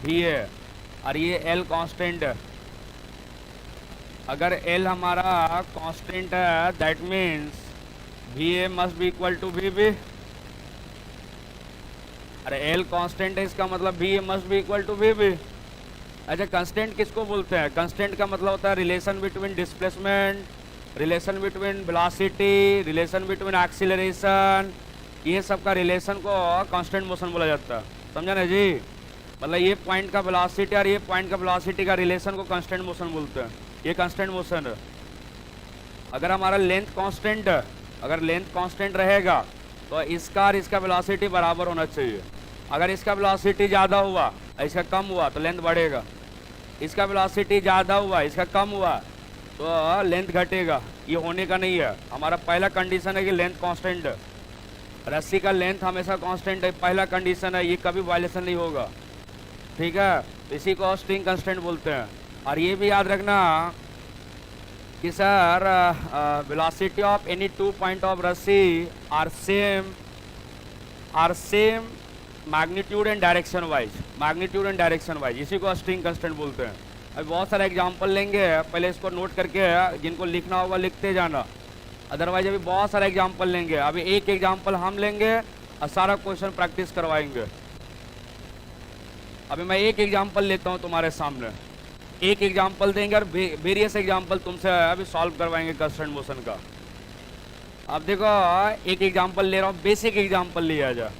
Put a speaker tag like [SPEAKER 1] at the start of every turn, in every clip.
[SPEAKER 1] भी है और ये एल कांस्टेंट है। अगर एल हमारा कांस्टेंट है that means V A must be equal to V B. अरे एल कांस्टेंट है इसका मतलब V A must be equal to V B. अच्छा कांस्टेंट किसको बोलते हैं? कांस्टेंट का मतलब होता है relation between displacement, relation between velocity, relation between acceleration, ये सब का रिलेशन को कांस्टेंट मोशन बोला जाता है। समझा ना जी? मतलब ये पॉइंट का वेलोसिटी और ये पॉइंट का वेलोसिटी का रिलेशन को कांस्टेंट मोशन बोलते हैं। ये कांस्टेंट मोशन है। अगर हमारा लेंथ कांस्टेंट है, अगर लेंथ कांस्टेंट रहेगा तो इसका और इसका वेलोसिटी बराबर होना चाहिए। अगर इसका वेलोसिटी ज़्यादा हुआ इसका कम हुआ तो लेंथ बढ़ेगा, इसका वेलोसिटी ज़्यादा हुआ इसका कम हुआ तो लेंथ घटेगा। ये होने का नहीं है। हमारा पहला कंडीशन है कि लेंथ कांस्टेंट है, रस्सी का लेंथ हमेशा कांस्टेंट है, पहला कंडीशन है, ये कभी वायलेशन नहीं होगा। ठीक है, इसी को स्ट्रिंग कांस्टेंट बोलते हैं। और ये भी याद रखना कि sir velocity of any 2 point of रस्सी are same magnitude and direction wise, magnitude and direction wise, इसी को स्ट्रिंग कांस्टेंट बोलते हैं। अभी बहुत सारे एग्जांपल लेंगे, पहले इसको नोट करके जिनको लिखना होगा लिखते जाना, अदरवाइज अभी बहुत सारे एग्जांपल लेंगे। अभी एक एग्जांपल हम लेंगे और सारा क्वेश्चन प्रैक्टिस करवाएंगे। अभी मैं एक एग्जांपल लेता हूँ तुम्हारे सामने, एक एग्जांपल देंगे और वेरियस एग्जांपल तुमसे अभी सॉल्व करवाएंगे कांस्टेंट मोशन का। अब देखो एक एग्जांपल ले रहा हूँ, बेसिक एग्जांपल लिया जाए,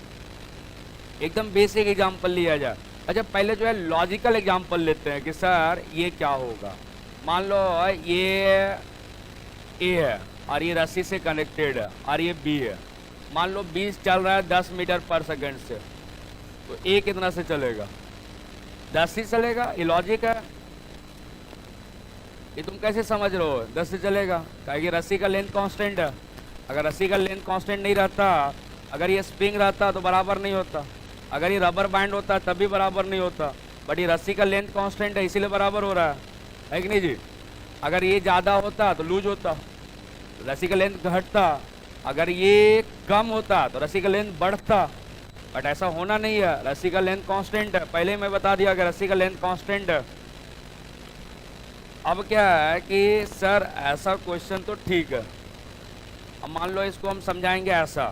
[SPEAKER 1] एकदम बेसिक एग्जांपल लिया जाए। अच्छा पहले जो है लॉजिकल एग्जांपल लेते हैं कि सर ये क्या होगा। मान लो ये ए है और ये रस्सी से कनेक्टेड है और ये बी है। मान लो बी चल रहा है 10 मीटर पर सेकंड से, तो ए कितना से चलेगा? 10 से चलेगा। ये लॉजिक है, ये तुम कैसे समझ रहे हो 10 से चलेगा? क्योंकि रस्सी का लेंथ कांस्टेंट है। अगर रस्सी का लेंथ कांस्टेंट नहीं रहता, अगर ये स्प्रिंग रहता तो बराबर नहीं होता, अगर ये रबर बैंड होता तब भी बराबर नहीं होता, बट ये रस्सी का लेंथ कांस्टेंट है इसीलिए बराबर हो रहा है कि नहीं जी? अगर ये ज़्यादा होता तो लूज होता, रस्सी का लेंथ घटता, अगर ये कम होता तो रस्सी का लेंथ बढ़ता, बट ऐसा होना नहीं है। रस्सी का लेंथ कांस्टेंट है, पहले मैं बता दिया कि रस्सी का लेंथ कांस्टेंट है। अब क्या है कि सर ऐसा क्वेश्चन तो ठीक है, अब मान लो इसको हम समझाएंगे ऐसा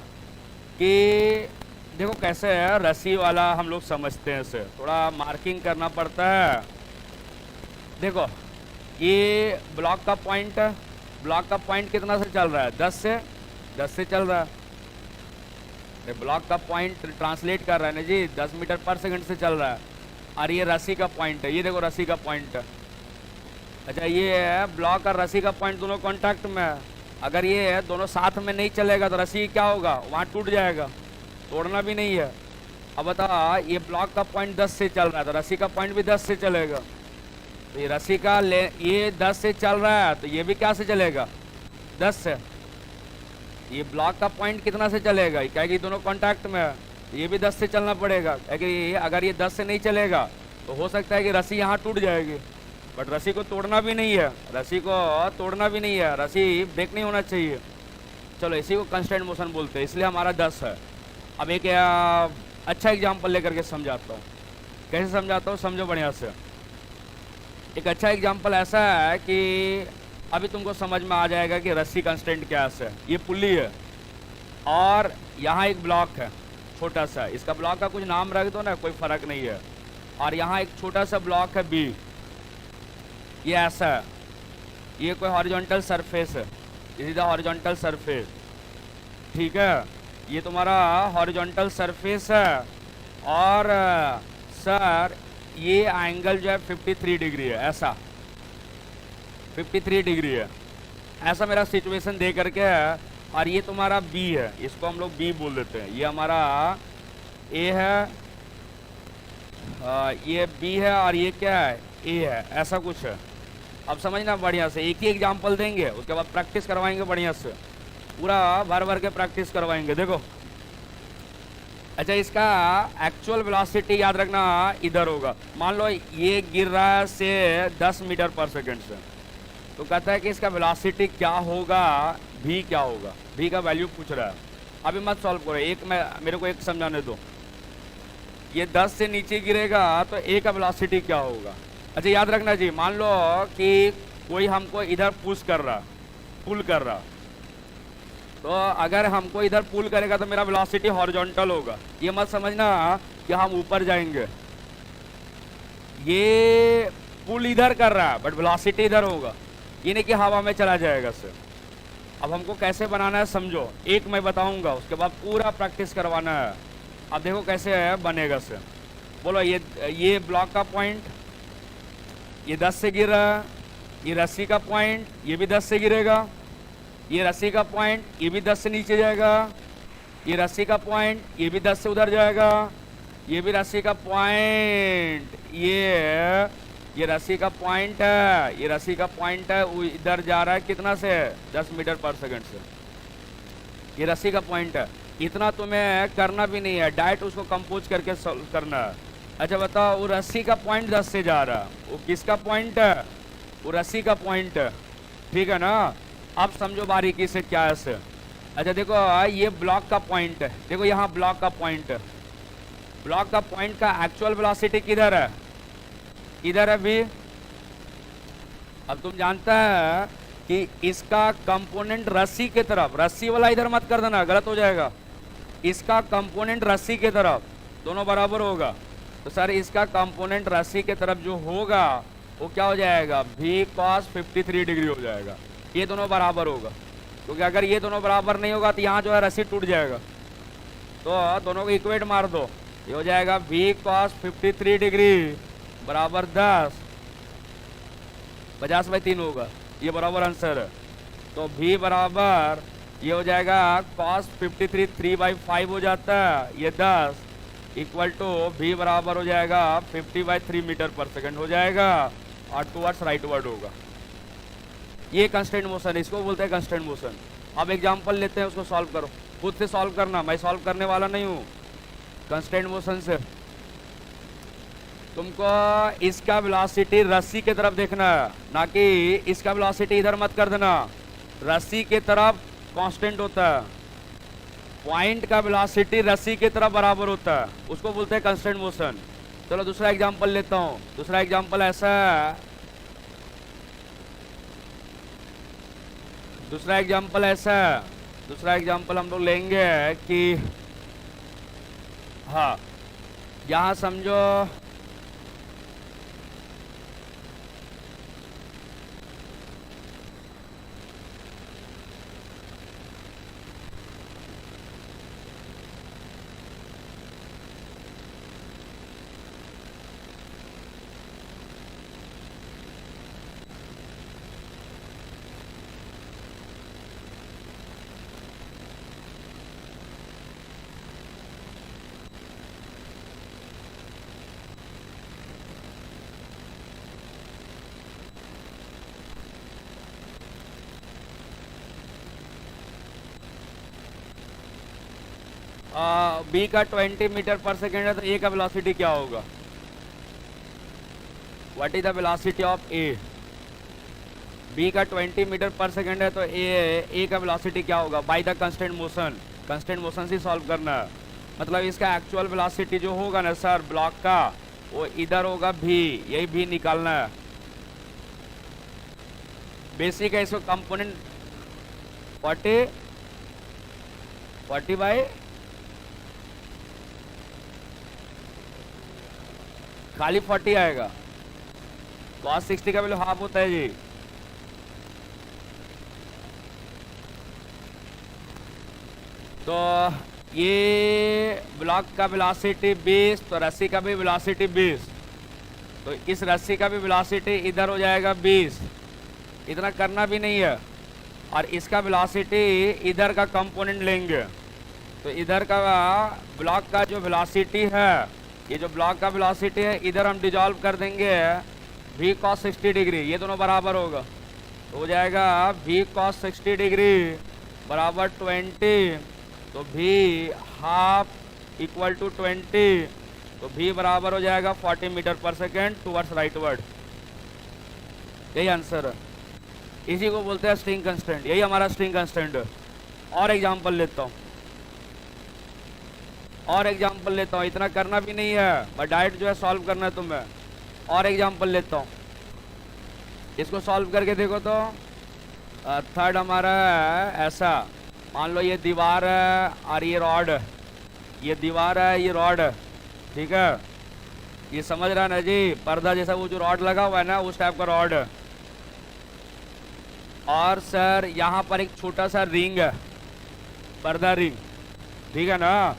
[SPEAKER 1] कि देखो कैसे है, रस्सी वाला हम लोग समझते हैं, इसे थोड़ा मार्किंग करना पड़ता है। देखो ये ब्लॉक का पॉइंट है, ब्लॉक का पॉइंट कितना से चल रहा है? 10 से चल रहा है। ब्लॉक का पॉइंट ट्रांसलेट कर रहा है ना जी, 10 मीटर पर सेकंड से चल रहा है। और ये रस्सी का पॉइंट है, ये देखो रस्सी का पॉइंट है। अच्छा ये है ब्लॉक और रस्सी का पॉइंट दोनों कांटेक्ट में है। अगर ये है दोनों साथ में नहीं चलेगा तो रस्सी क्या होगा? वहाँ टूट जाएगा, तोड़ना भी नहीं है। अब बता ये ब्लॉक का पॉइंट 10 से चल रहा है तो रस्सी का पॉइंट भी 10 से चलेगा। तो ये रस्सी का ये 10 से चल रहा है तो ये भी क्या से चलेगा? 10 से। ये ब्लॉक का पॉइंट कितना से चलेगा? क्या कि दोनों कांटेक्ट में है, ये भी 10 से चलना पड़ेगा। क्योंकि अगर ये 10 से नहीं चलेगा तो हो सकता है कि रस्सी यहाँ टूट जाएगी, बट रस्सी को तोड़ना भी नहीं है, रस्सी को तोड़ना भी नहीं है, रस्सी ब्रेक नहीं होना चाहिए। चलो इसी को कांस्टेंट मोशन बोलते हैं, इसलिए हमारा 10 है। अब एक अच्छा एग्जांपल लेकर के समझाता हूँ। कैसे समझाता हूँ समझो बढ़िया से। एक अच्छा एग्जांपल ऐसा है कि अभी तुमको समझ में आ जाएगा कि रस्सी कांस्टेंट क्या है। ये पुल्ली है और यहाँ एक ब्लॉक है छोटा सा, इसका ब्लॉक का कुछ नाम रख दो ना, कोई फ़र्क नहीं है। और यहाँ एक छोटा सा ब्लॉक है बी, ये ऐसा है, ये कोई हॉरिजॉन्टल सरफेस है, this is the horizontal surface. ठीक है, ये तुम्हारा हॉरिजॉन्टल सरफेस है और सर ये एंगल जो है 53 डिग्री है, ऐसा 53 डिग्री है, ऐसा मेरा सिचुएशन दे करके है। और ये तुम्हारा बी है, इसको हम लोग बी बोल देते हैं। ये हमारा ए है, ये बी है और ये क्या है? ए है, ऐसा कुछ है। अब समझना बढ़िया से, एक ही एग्जांपल देंगे उसके बाद प्रैक्टिस करवाएंगे बढ़िया से, पूरा भर भर के प्रैक्टिस करवाएंगे। देखो अच्छा इसका एक्चुअल वेलोसिटी याद रखना इधर होगा। मान लो ये गिर रहा है से 10 मीटर पर सेकंड से, तो कहता है कि इसका वेलोसिटी क्या होगा, भी क्या होगा, भी का वैल्यू पूछ रहा है। अभी मत सॉल्व करो, एक मेरे को एक समझाने दो। ये 10 से नीचे गिरेगा तो ए का वेलोसिटी क्या होगा। अच्छा याद रखना जी, मान लो कि कोई हमको इधर पुश कर रहा, पुल कर रहा, तो अगर हमको इधर पुल करेगा तो मेरा वेलोसिटी हॉरिजॉन्टल होगा। ये मत समझना कि हम ऊपर जाएंगे, ये पुल इधर कर रहा है बट वेलोसिटी इधर होगा, ये नहीं कि हवा में चला जाएगा सर। अब हमको कैसे बनाना है समझो, एक मैं बताऊंगा उसके बाद पूरा प्रैक्टिस करवाना है। अब देखो कैसे है बनेगा सर। बोलो ये ब्लॉक का पॉइंट, ये 10 से गिर रहा है, ये रस्सी का पॉइंट, ये भी 10 से गिरेगा, ये रस्सी का पॉइंट, ये भी 10 से नीचे जाएगा, ये रस्सी का पॉइंट, ये भी 10 से उधर जाएगा, ये भी रस्सी का पॉइंट, ये रस्सी का पॉइंट है, ये रस्सी का पॉइंट है, वो इधर जा रहा है कितना से 10 मीटर पर सेकंड से, ये रस्सी का पॉइंट है। इतना तुम्हें करना भी नहीं है, डायरेक्ट उसको कंपोज करके सॉल्व करना है। अच्छा बताओ, वो रस्सी का पॉइंट 10 से जा रहा है, वो किसका पॉइंट है, वो रस्सी का पॉइंट है, ठीक है ना। अब समझो बारीकी से क्या है से। अच्छा देखो ये ब्लॉक का पॉइंट है, देखो यहाँ ब्लॉक का पॉइंट है, ब्लॉक का पॉइंट का एक्चुअल वेलोसिटी किधर है, इधर है भी। अब तुम जानता है कि इसका कंपोनेंट रस्सी के तरफ, रस्सी वाला इधर मत कर देना, गलत हो जाएगा, इसका कंपोनेंट रस्सी के तरफ, दोनों बराबर होगा। तो सर इसका कंपोनेंट रस्सी के तरफ जो होगा वो क्या हो जाएगा, v cos 53 डिग्री हो जाएगा। ये दोनों बराबर होगा, क्योंकि अगर ये दोनों बराबर नहीं होगा तो यहाँ जो है रस्सी टूट जाएगा। तो दोनों को इक्वेट मार दो, ये हो जाएगा v cos 53 डिग्री बराबर 10, 50/3 होगा, ये बराबर आंसर है। तो v बराबर ये हो जाएगा cos 53 3/5 हो जाता है, ये 10 इक्वल टू v बराबर हो जाएगा 50/3 मीटर पर सेकंड हो जाएगा, और टूवर्ड्स राइट वर्ड होगा। ये कंस्टेंट मोशन, इसको बोलते हैं कंस्टेंट मोशन। अब एग्जांपल लेते हैं, उसको सॉल्व करो, खुद से सॉल्व करना, मैं सॉल्व करने वाला नहीं हूँ। कंस्टेंट मोशन से तुमको इसका वेलोसिटी रस्सी के तरफ देखना है, ना कि इसका वेलोसिटी इधर मत कर देना, रस्सी के तरफ कांस्टेंट होता है, पॉइंट का वेलोसिटी रस्सी के तरफ बराबर होता है, उसको बोलते हैं कंस्टेंट मोशन। चलो दूसरा एग्जांपल लेता हूँ। दूसरा एग्जांपल ऐसा है, दूसरा एग्जांपल हम लोग लेंगे कि हाँ यहाँ समझो बी का 20 मीटर पर सेकेंड है, तो ए का वेलोसिटी क्या होगा, what is the velocity of A. B का 20 मीटर पर सेकेंड है तो ए का वेलोसिटी क्या होगा, by the constant motion. Constant motion से सॉल्व करना है, मतलब इसका एक्चुअल वेलोसिटी जो होगा ना सर ब्लॉक का, वो इधर होगा भी, यही भी निकालना है। बेसिक है, इसको कंपोनेंट 40 बाई खाली 40 आएगा, cos 60 का वैल्यू हाफ होता है जी। तो ये ब्लॉक का वेलोसिटी 20, तो रस्सी का भी वेलोसिटी 20, तो इस रस्सी का भी वेलोसिटी इधर हो जाएगा 20, इतना करना भी नहीं है। और इसका वेलोसिटी इधर का कंपोनेंट लेंगे, तो इधर का ब्लॉक का जो वेलोसिटी है, ये जो ब्लॉक का वेलोसिटी है इधर हम डिजॉल्व कर देंगे v cos 60 डिग्री, ये दोनों बराबर होगा, तो हो जाएगा v cos 60 डिग्री बराबर 20, तो v हाफ इक्वल टू 20, तो v बराबर हो जाएगा 40 मीटर पर सेकेंड टूवर्ड्स राइट वर्ड। यही आंसर है, इसी को बोलते हैं स्ट्रिंग कंस्टेंट, यही हमारा स्ट्रिंग कंस्टेंट है। और एग्जांपल लेता हूँ, और एग्जाम्पल लेता हूँ, इतना करना भी नहीं है, बट डायरेक्ट जो है सॉल्व करना है तुम्हें। और एग्जाम्पल लेता हूँ, इसको सॉल्व करके देखो तो थर्ड हमारा है ऐसा, मान लो ये दीवार है और ये रॉड, ये दीवार है ये रॉड है, ठीक है, ये समझ रहा है ना जी, पर्दा जैसा वो जो रॉड लगा हुआ है ना उस टाइप का रॉड है। और सर यहाँ पर एक छोटा सा रिंग है, पर्दा रिंग, ठीक है ना,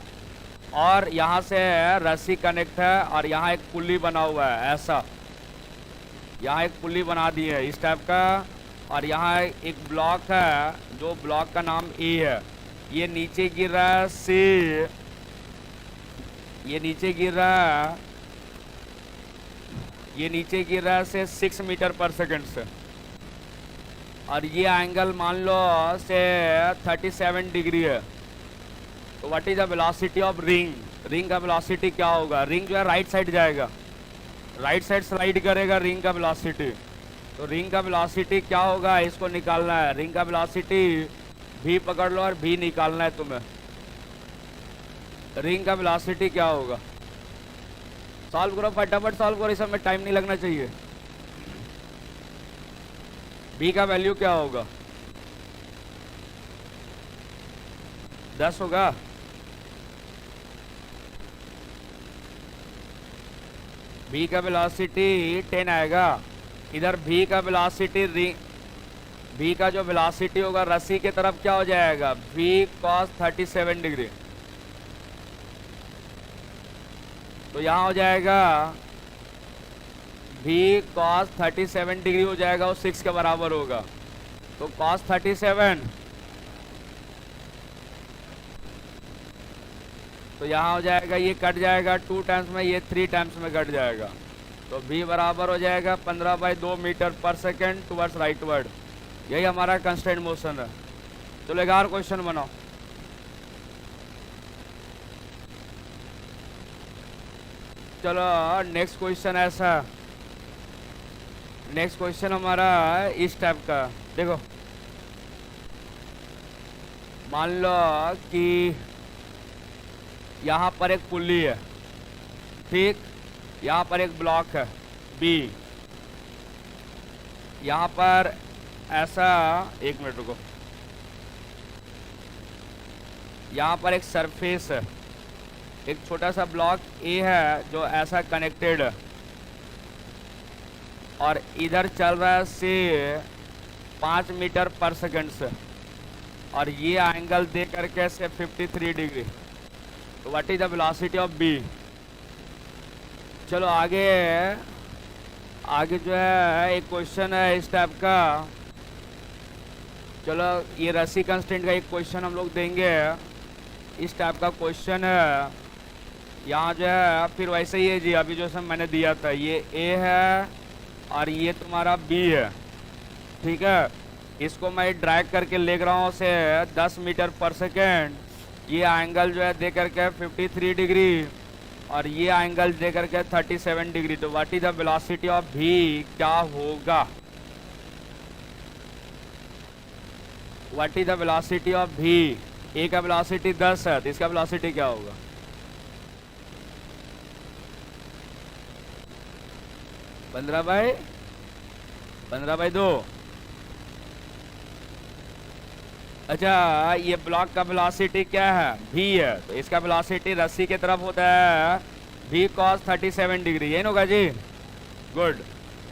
[SPEAKER 1] और यहाँ से रस्सी कनेक्ट है और यहाँ एक पुल्ली बना हुआ है ऐसा, यहाँ एक पुल्ली बना दी है इस टाइप का, और यहाँ एक ब्लॉक है जो ब्लॉक का नाम ए है, ये नीचे गिर रहा है सी, ये नीचे गिर रहा है, ये नीचे गिर रहा है से 6 मीटर पर सेकंड से, और ये एंगल मान लो से 37 डिग्री है। तो what is the velocity of ring, ring का वेलोसिटी क्या होगा, रिंग जो है राइट साइड जाएगा, राइट साइड स्लाइड करेगा रिंग का वेलोसिटी, तो रिंग का वेलोसिटी क्या होगा इसको निकालना है। रिंग का वेलोसिटी भी पकड़ लो और भी निकालना है तुम्हें, रिंग का वेलोसिटी क्या होगा, सॉल्व करो फटाफट सॉल्व करो, इस समय टाइम नहीं लगना चाहिए। बी का वैल्यू क्या होगा, 10 होगा, बी का वेलोसिटी 10 आएगा। इधर बी का वेलोसिटी बी का जो वेलोसिटी होगा रस्सी के तरफ क्या हो जाएगा, v cos 37 डिग्री, तो यहाँ हो जाएगा v cos 37 डिग्री हो जाएगा, वो 6 के बराबर होगा, तो cos 37, तो यहाँ हो जाएगा ये कट जाएगा 2 टाइम्स में, ये 3 टाइम्स में कट जाएगा, तो v बराबर हो जाएगा 15/2 मीटर पर सेकेंड टुवर्ड्स राइटवर्ड। यही हमारा कंस्टेंट मोशन है। चलो एक और क्वेश्चन बनाओ। चलो नेक्स्ट क्वेश्चन ऐसा, नेक्स्ट क्वेश्चन हमारा इस टाइप का, देखो मान लो कि यहाँ पर एक पुल्ली है, ठीक, यहाँ पर एक ब्लॉक है बी, यहाँ पर ऐसा, एक मिनट रुको, यहाँ पर एक सरफेस है, एक छोटा सा ब्लॉक ए है जो ऐसा कनेक्टेड है, और इधर चल रहा है से 5 मीटर पर सेकंड से, और ये एंगल दे करके से 53 डिग्री, तो what is the velocity of B. चलो आगे, आगे जो है एक क्वेश्चन है इस टाइप का, चलो ये रस्सी कंस्टेंट का एक क्वेश्चन हम लोग देंगे, इस टाइप का क्वेश्चन है, यहाँ जो है फिर वैसे ही है जी, अभी जो सब मैंने दिया था, ये ए है और ये तुम्हारा बी है, ठीक है, इसको मैं ड्रैग करके ले रहा हूँ से 10 मीटर पर सेकेंड, ये एंगल जो है दे करके 53 डिग्री, और ये एंगल दे करके 37 डिग्री, तो what is the velocity of भी क्या होगा, what is the velocity of भी। ए का वेलोसिटी 10 है, तो इसका वेलोसिटी क्या होगा, पंद्रह बाई 2। अच्छा ये ब्लॉक का वेलोसिटी क्या है, v है, तो इसका वेलोसिटी रस्सी की तरफ होता है v cos 37 डिग्री, यही होगा जी, गुड।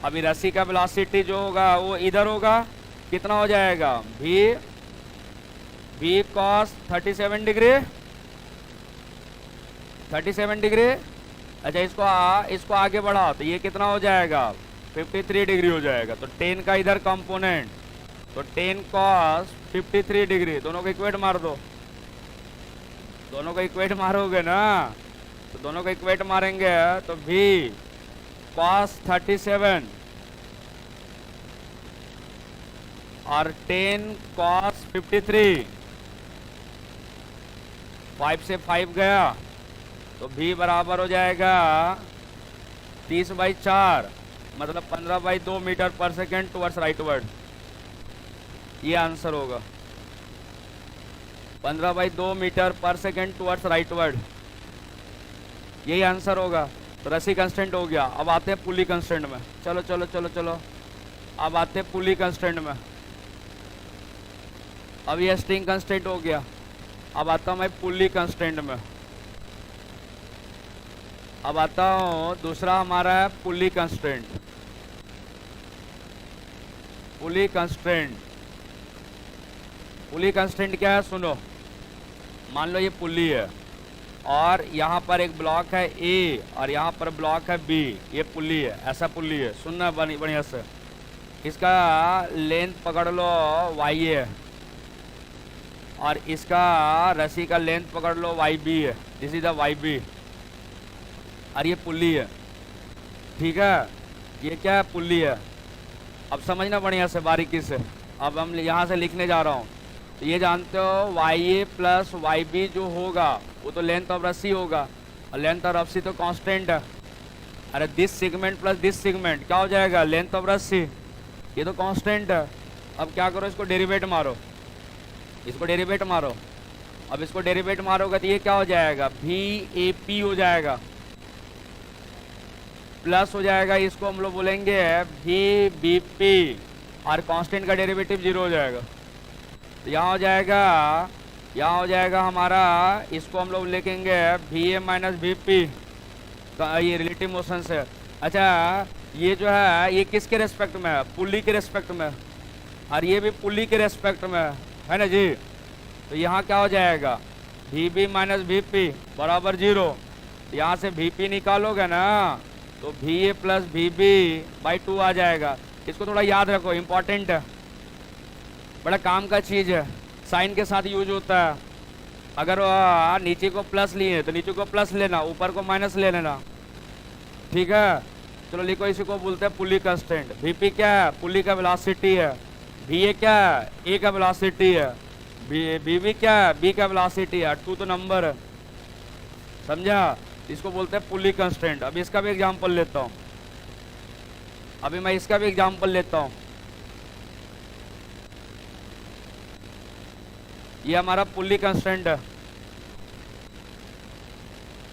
[SPEAKER 1] अभी रस्सी का वेलोसिटी जो होगा वो इधर होगा, कितना हो जाएगा v cos 37 डिग्री, 37 डिग्री। अच्छा इसको आगे बढ़ाओ तो ये कितना हो जाएगा 53 डिग्री हो जाएगा, तो 10 का इधर कंपोनेंट, तो 10 cos 53 डिग्री, दोनों को इक्वेट मार दो, दोनों को इक्वेट मारोगे ना, तो दोनों को इक्वेट मारेंगे तो v cos 37 और 10 cos 53, 5 से 5 गया, तो v बराबर हो जाएगा 30/4, मतलब 15/2 मीटर पर सेकेंड टुवर्ड्स राइटवर्ड, ये आंसर होगा 15/2 मीटर पर सेकेंड टुवर्ड्स राइटवर्ड, यही आंसर होगा। तो रस्सी कंस्टेंट हो गया। अब आते हैं पुली कंस्टेंट में। चलो चलो चलो चलो, अब आते हैं पुली कंस्टेंट में। अब ये स्ट्रिंग कंस्टेंट हो गया। अब आता हूँ मैं पुली कंस्टेंट में। अब आता हूँ दूसरा हमारा है पुली कंस्टेंट। पुली कंस्टेंट, पुली कंस्टेंट क्या है सुनो। मान लो ये पुली है और यहाँ पर एक ब्लॉक है ए और यहाँ पर ब्लॉक है बी, ये पुली है, ऐसा पुली है। सुनना बढ़िया से, इसका लेंथ पकड़ लो वाई है और इसका रस्सी का लेंथ पकड़ लो वाई बी है। This is the Y B और ये पुली है, ठीक है। ये क्या है, पुली है। अब समझना बढ़िया से बारीकी से। अब हम यहाँ से लिखने जा रहा हूँ। तो ये जानते हो वाई ए प्लस वाई बी जो होगा वो तो लेंथ ऑफ रस्सी होगा और लेंथ ऑफ रस्सी तो कांस्टेंट है। अरे this segment plus this segment क्या हो जाएगा, लेंथ ऑफ रस्सी, ये तो कांस्टेंट है। अब क्या करो, इसको डेरिवेट मारो, इसको डेरिवेट मारो। अब इसको डेरिवेट मारोगे तो ये क्या हो जाएगा, भी ए पी हो जाएगा, प्लस हो जाएगा, इसको हम लोग बोलेंगे भी बी पी और कांस्टेंट का डेरिवेटिव 0 हो जाएगा। तो यहाँ हो जाएगा, यहाँ हो जाएगा हमारा, इसको हम लोग लिखेंगे भी ए माइनस भी पी, ये रिलेटिव मोशन से। अच्छा ये जो है ये किसके रेस्पेक्ट में है, पुली के रेस्पेक्ट में, और ये भी पुली के रेस्पेक्ट में है ना जी। तो यहाँ क्या हो जाएगा, भी बी माइनस भी पी बराबर 0। यहाँ से भी पी निकालोगे ना तो भी ए प्लस भी बी बाई 2 आ जाएगा। इसको थोड़ा याद रखो, इम्पॉर्टेंट है, बड़ा काम का चीज़ है, साइन के साथ यूज होता है। अगर नीचे को प्लस लिए तो नीचे को प्लस लेना, ऊपर को माइनस ले लेना, ठीक है। चलो लिखो, इसी को बोलते हैं पुली कंस्टेंट। भी पी क्या है, पुली का वेलोसिटी है। भी ए क्या है, ए का वेलोसिटी है। बी बी क्या है, बी का वेलोसिटी है। 2 तो नंबर है, समझा। इसको बोलते हैं पुली कंस्टेंट। अब इसका भी एग्जांपल लेता हूँ, अभी मैं इसका भी एग्जांपल लेता हूँ। ये हमारा पुली कंस्टेंट है,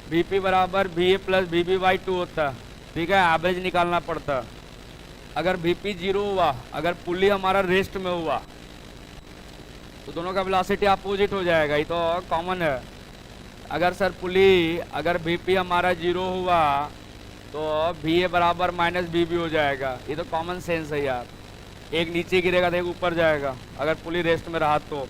[SPEAKER 1] बी पी बराबर B A plus B B by 2 होता है, ठीक है। एवरेज निकालना पड़ता है। अगर बी पी 0 हुआ, अगर पुली हमारा रेस्ट में हुआ तो दोनों का वेलोसिटी अपोजिट हो जाएगा, ये तो कॉमन है। अगर सर पुली, अगर बी पी हमारा 0 हुआ तो भी ए बराबर माइनस बी बी हो जाएगा, ये तो कॉमन सेंस है यार। एक नीचे गिरेगा तो एक ऊपर जाएगा अगर पुली रेस्ट में रहा तो।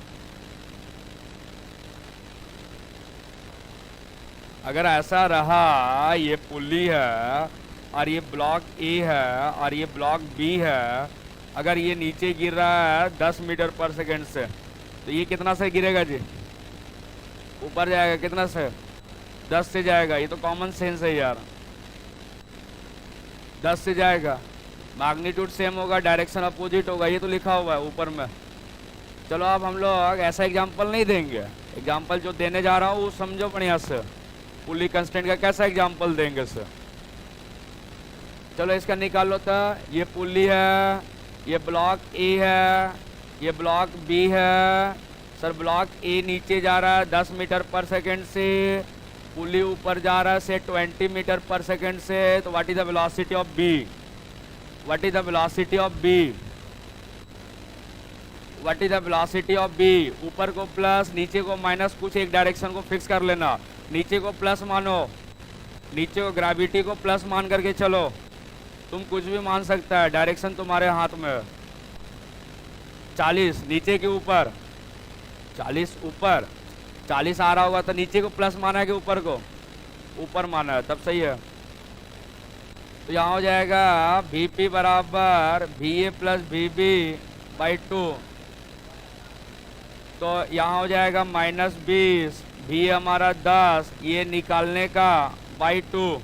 [SPEAKER 1] अगर ऐसा रहा, ये पुली है और ये ब्लॉक ए है और ये ब्लॉक बी है, अगर ये नीचे गिर रहा है 10 मीटर पर सेकेंड से तो ये कितना से गिरेगा जी, ऊपर जाएगा, कितना से, 10 से जाएगा। ये तो कॉमन सेंस है यार, 10 से जाएगा। मैग्नीट्यूड सेम होगा, डायरेक्शन अपोजिट होगा, ये तो लिखा हुआ है ऊपर में। चलो अब हम लोग ऐसा एग्जांपल नहीं देंगे, एग्जांपल जो देने जा रहा हूँ वो समझो बढ़िया से। पुली कंस्टेंट का कैसा एग्जांपल देंगे सर, चलो इसका निकाल लो। तो ये पुली है, ये ब्लॉक ए है, ये ब्लॉक बी है। सर ब्लॉक ए नीचे जा रहा है 10 मीटर पर सेकेंड से, पुली ऊपर जा रहा है से 20 मीटर पर सेकेंड से। तो what is the velocity of B, what is the velocity of B, what is the velocity of B. ऊपर को प्लस, नीचे को माइनस, कुछ एक डायरेक्शन को फिक्स कर लेना। नीचे को प्लस मानो, नीचे को ग्रेविटी को प्लस मान करके चलो, तुम कुछ भी मान सकता है, डायरेक्शन तुम्हारे हाथ में है। 40 नीचे के ऊपर, 40 ऊपर, 40 आ रहा होगा तो नीचे को प्लस माना है कि ऊपर को, ऊपर माना है, तब सही है। तो यहाँ हो जाएगा भी पी बराबर भी ए प्लस भी बी बाई 2। तो यहाँ हो जाएगा -20, भी हमारा 10, ये निकालने का बाई 2।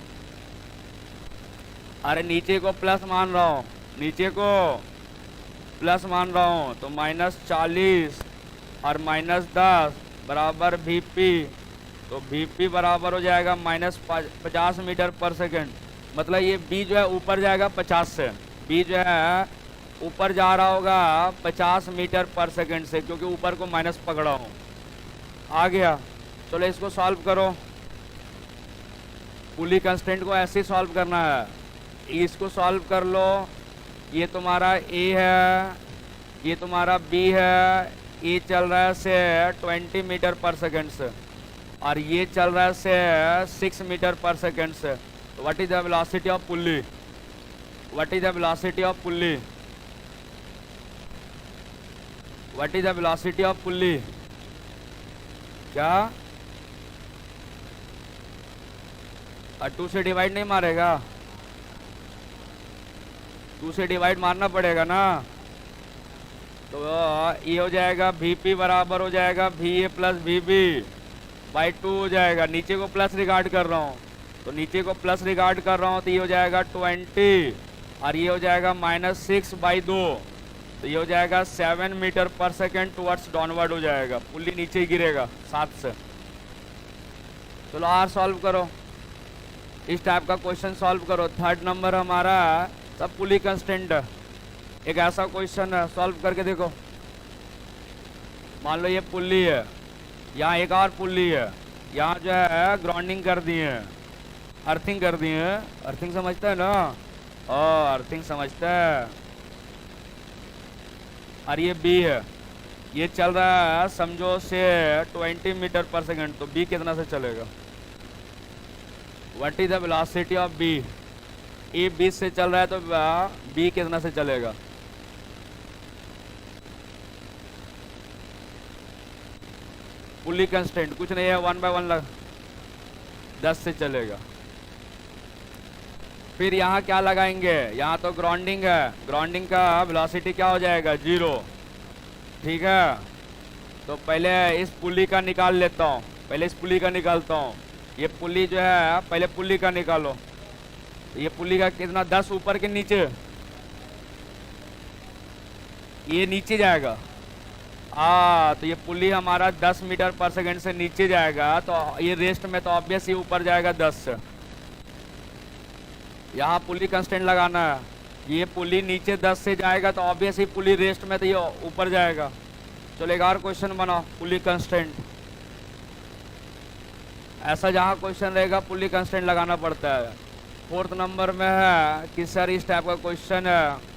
[SPEAKER 1] अरे नीचे को प्लस मान रहा हूँ, नीचे को प्लस मान रहा हूँ, तो -40 और -10 बराबर भी पी। तो भी पी बराबर हो जाएगा -50 मीटर पर सेकेंड। मतलब ये बी जो है ऊपर जाएगा 50 से, बी जो है ऊपर जा रहा होगा 50 मीटर पर सेकेंड से, क्योंकि ऊपर को माइनस पकड़ा हूँ। आ गया, चलो इसको सॉल्व करो। पुली कंस्टेंट को ऐसे सॉल्व करना है, इसको सॉल्व कर लो। ये तुम्हारा ए है, ये तुम्हारा बी है, ये चल रहा है से 20 मीटर पर सेकेंड से, और ये चल रहा है से 6 मीटर पर सेकेंड से। तो what is the velocity of pulley? What is the velocity of pulley? What is the velocity of pulley? क्या 2 से डिवाइड नहीं मारेगा? 2 से डिवाइड मारना पड़ेगा ना। तो ये हो जाएगा Vp बराबर हो जाएगा Va प्लस Vb बाई 2 हो जाएगा। नीचे को प्लस रिगार्ड कर रहा हूँ, तो नीचे को प्लस रिगार्ड कर रहा हूँ, तो ये हो जाएगा 20 और ये हो जाएगा -6 बाई 2, तो ये हो जाएगा 7 मीटर पर सेकेंड टुवर्ड्स डाउनवर्ड हो जाएगा। पुल्ली नीचे ही गिरेगा 7 से। चलो आर सॉल्व करो, इस टाइप का क्वेश्चन सॉल्व करो। 3rd नंबर हमारा सब पुली कंस्टेंट। एक ऐसा क्वेश्चन है, सॉल्व करके देखो। मान लो ये पुल्ली है, यहाँ एक और पुल्ली है, यहाँ जो है ग्राउंडिंग कर दी है, अर्थिंग कर दी है। अर्थिंग समझता है ना? अर्थिंग समझता है। और ये बी है, ये चल रहा है समझो से 20 मीटर पर सेकेंड, तो बी कितना से चलेगा? What is the velocity of B? A 20 से चल रहा है तो बी कितना से चलेगा? पुली कंस्टेंट कुछ नहीं है, 1 बाय 1 10 से चलेगा। फिर यहाँ क्या लगाएंगे? यहाँ तो ग्राउंडिंग है, ग्राउंडिंग का वेलोसिटी क्या हो जाएगा? 0। ठीक है, तो पहले इस पुली का निकाल लेता हूँ, पहले इस पुली का निकालता हूँ। ये पुली जो है पहले पुली का निकालो। ये पुली का कितना? 10 ऊपर के नीचे, ये नीचे जाएगा। तो ये पुली हमारा 10 मीटर पर सेकेंड से नीचे जाएगा, तो ये रेस्ट में तो ऑब्वियस ही ऊपर जाएगा 10 से। यहाँ पुली कंस्टेंट लगाना है, ये पुली नीचे 10 से जाएगा तो ऑब्वियस ही पुली रेस्ट में तो ये ऊपर जाएगा। चलो एक और क्वेश्चन बनाओ, पुली कंस्टेंट। ऐसा जहाँ क्वेश्चन रहेगा पुली कंस्टेंट लगाना पड़ता है। 4th नंबर में है कि सर इस टाइप का क्वेश्चन है,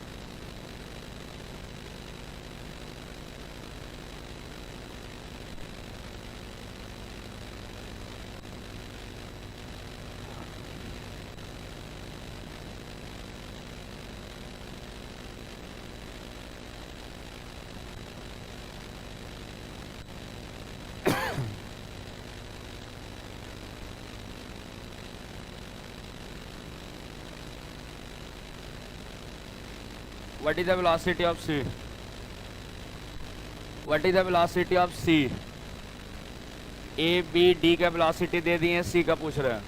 [SPEAKER 1] what is the velocity of C? What is the velocity of C? A, B, D का वेलोसिटी दे दिए, C का पूछ रहे हैं।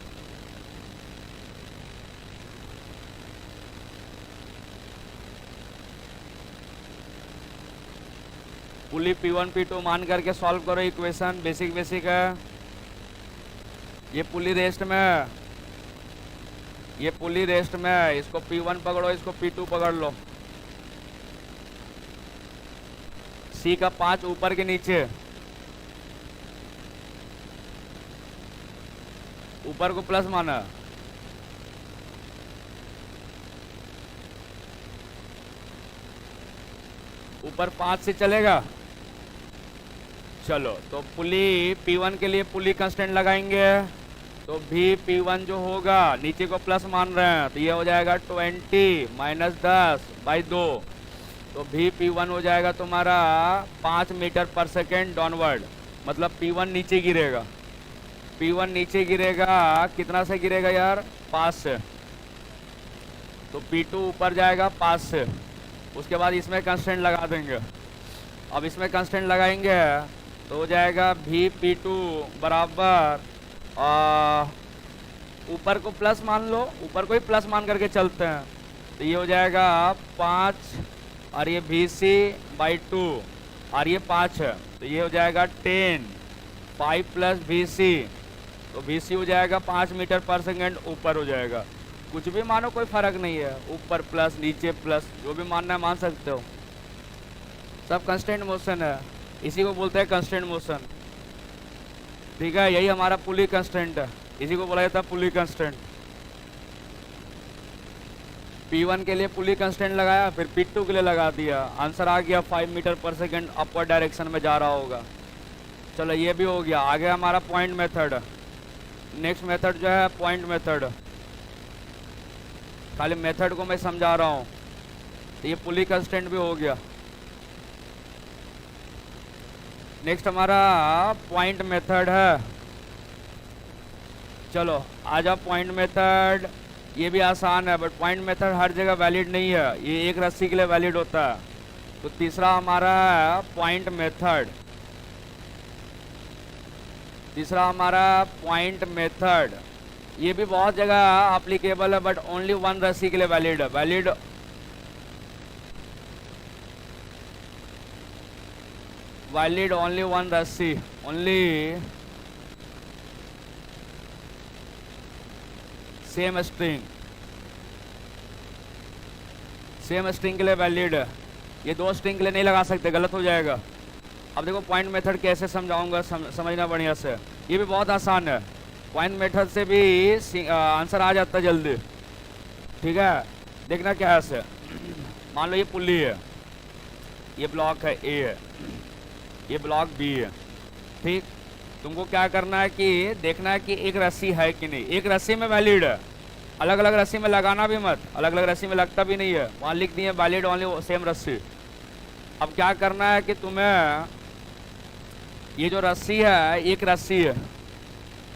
[SPEAKER 1] पुली P1 P2 मान करके सॉल्व करो इक्वेशन, बेसिक है। ये पुली रेस्ट में है, ये पुली रेस्ट में है, इसको P1 पकड़ो, इसको P2 पकड़ लो। C का 5 ऊपर के नीचे, ऊपर को प्लस माना, ऊपर 5 से चलेगा। चलो तो पुली P1 के लिए पुली कंस्टेंट लगाएंगे, तो भी P1 जो होगा नीचे को प्लस मान रहे हैं, तो ये हो जाएगा 20 - 10 बाई 2, तो भी P1 हो जाएगा तुम्हारा 5 मीटर पर सेकेंड डाउनवर्ड, मतलब P1 नीचे गिरेगा। P1 नीचे गिरेगा, कितना से गिरेगा यार? 5 से। तो P2 ऊपर जाएगा 5 से। उसके बाद इसमें कंस्टेंट लगा देंगे। अब इसमें कंस्टेंट लगाएंगे तो हो जाएगा भी P2 बराबर, ऊपर को प्लस मान लो, ऊपर को ही प्लस मान करके चलते हैं, तो ये हो जाएगा 5 और ये VC बाई 2 और ये 5 है, तो ये हो जाएगा 10, 5 प्लस VC, तो VC हो जाएगा 5 मीटर पर सेकेंड ऊपर हो जाएगा। कुछ भी मानो, कोई फ़र्क नहीं है, ऊपर प्लस नीचे प्लस, जो भी मानना है मान सकते हो। सब कंस्टेंट मोशन है, इसी को बोलते हैं कंस्टेंट मोशन। ठीक है, यही हमारा पुली कंस्टेंट है। इसी को बोला जाता है पुली कंस्टेंट। P1 के लिए पुली कंस्टेंट लगाया, फिर P2 के लिए लगा दिया, आंसर आ गया 5 मीटर पर सेकेंड अपवर्ड डायरेक्शन में जा रहा होगा। चलो ये भी हो गया। आगे हमारा पॉइंट मेथड। नेक्स्ट मेथड जो है पॉइंट मेथड। खाली मेथड को मैं समझा रहा हूँ। तो ये पुली कंस्टेंट भी हो गया। नेक्स्ट हमारा पॉइंट मेथड है। चलो आ जाओ पॉइंट मेथड। ये भी आसान है, बट पॉइंट मेथड हर जगह वैलिड नहीं है, ये एक रस्सी के लिए वैलिड होता है। तो तीसरा हमारा है पॉइंट मेथड। तीसरा हमारा पॉइंट मेथड, ये भी बहुत जगह एप्लीकेबल है, बट ओनली वन रस्सी के लिए वैलिड है। वैलिड ओनली वन रस्सी, ओनली सेम स्ट्रिंग के लिए वैलिड है। ये दो स्ट्रिंग के लिए नहीं लगा सकते, गलत हो जाएगा। अब देखो पॉइंट मेथड कैसे समझाऊंगा, समझना बढ़िया से। ये भी बहुत आसान है, पॉइंट मेथड से भी आंसर आ जाता है जल्दी। ठीक है, देखना क्या है ऐसे। मान लो ये पुल्ली है, ये ब्लॉक है ए है, ये ब्लॉक बी है। ठीक, तुमको क्या करना है कि देखना है कि एक रस्सी है कि नहीं। एक रस्सी में वैलिड है, अलग अलग रस्सी में लगाना भी मत, अलग अलग रस्सी में लगता भी नहीं है। वहाँ लिख दिए वैलिड ओनली सेम रस्सी। अब क्या करना है कि तुम्हें ये जो रस्सी है, एक रस्सी है,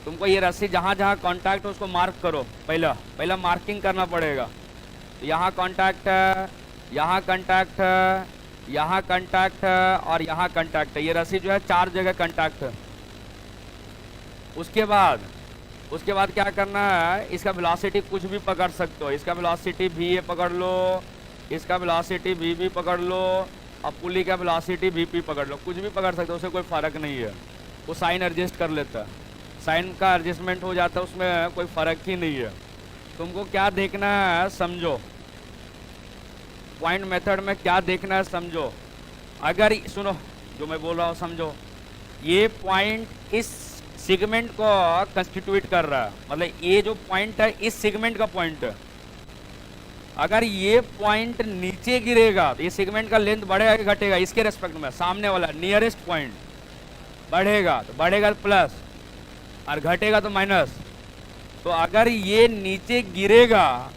[SPEAKER 1] तुमको ये रस्सी जहाँ जहाँ कांटेक्ट है उसको मार्क करो। पहला मार्किंग करना पड़ेगा। तो यहाँ कांटेक्ट है, यहाँ कांटेक्ट है, यहाँ कांटेक्ट है और यहाँ कांटेक्ट है। ये रस्सी जो है 4 जगह कांटेक्ट है। उसके बाद क्या करना है, इसका वेलोसिटी कुछ भी पकड़ सकते हो। इसका वेलोसिटी भी पकड़ लो, इसका वेलोसिटी भी पकड़ लो, अब पुली का वेलोसिटी भी पकड़ लो। कुछ भी पकड़ सकते हो, उससे कोई फ़र्क नहीं है। वो साइन एडजस्ट कर लेता है, साइन का एडजस्टमेंट हो जाता है, उसमें कोई फ़र्क ही नहीं है। तुमको क्या देखना है समझो, पॉइंट मेथड में क्या देखना है समझो। अगर सुनो जो मैं बोल रहा हूँ समझो, ये पॉइंट इस सेगमेंट को कंस्टिट्यूट कर रहा है, मतलब ये जो पॉइंट है इस सेगमेंट का पॉइंट है। अगर ये पॉइंट नीचे गिरेगा तो ये सेगमेंट का लेंथ बढ़ेगा कि घटेगा, इसके रेस्पेक्ट में सामने वाला नियरेस्ट पॉइंट बढ़ेगा तो प्लस और घटेगा तो माइनस। तो अगर ये नीचे गिरेगा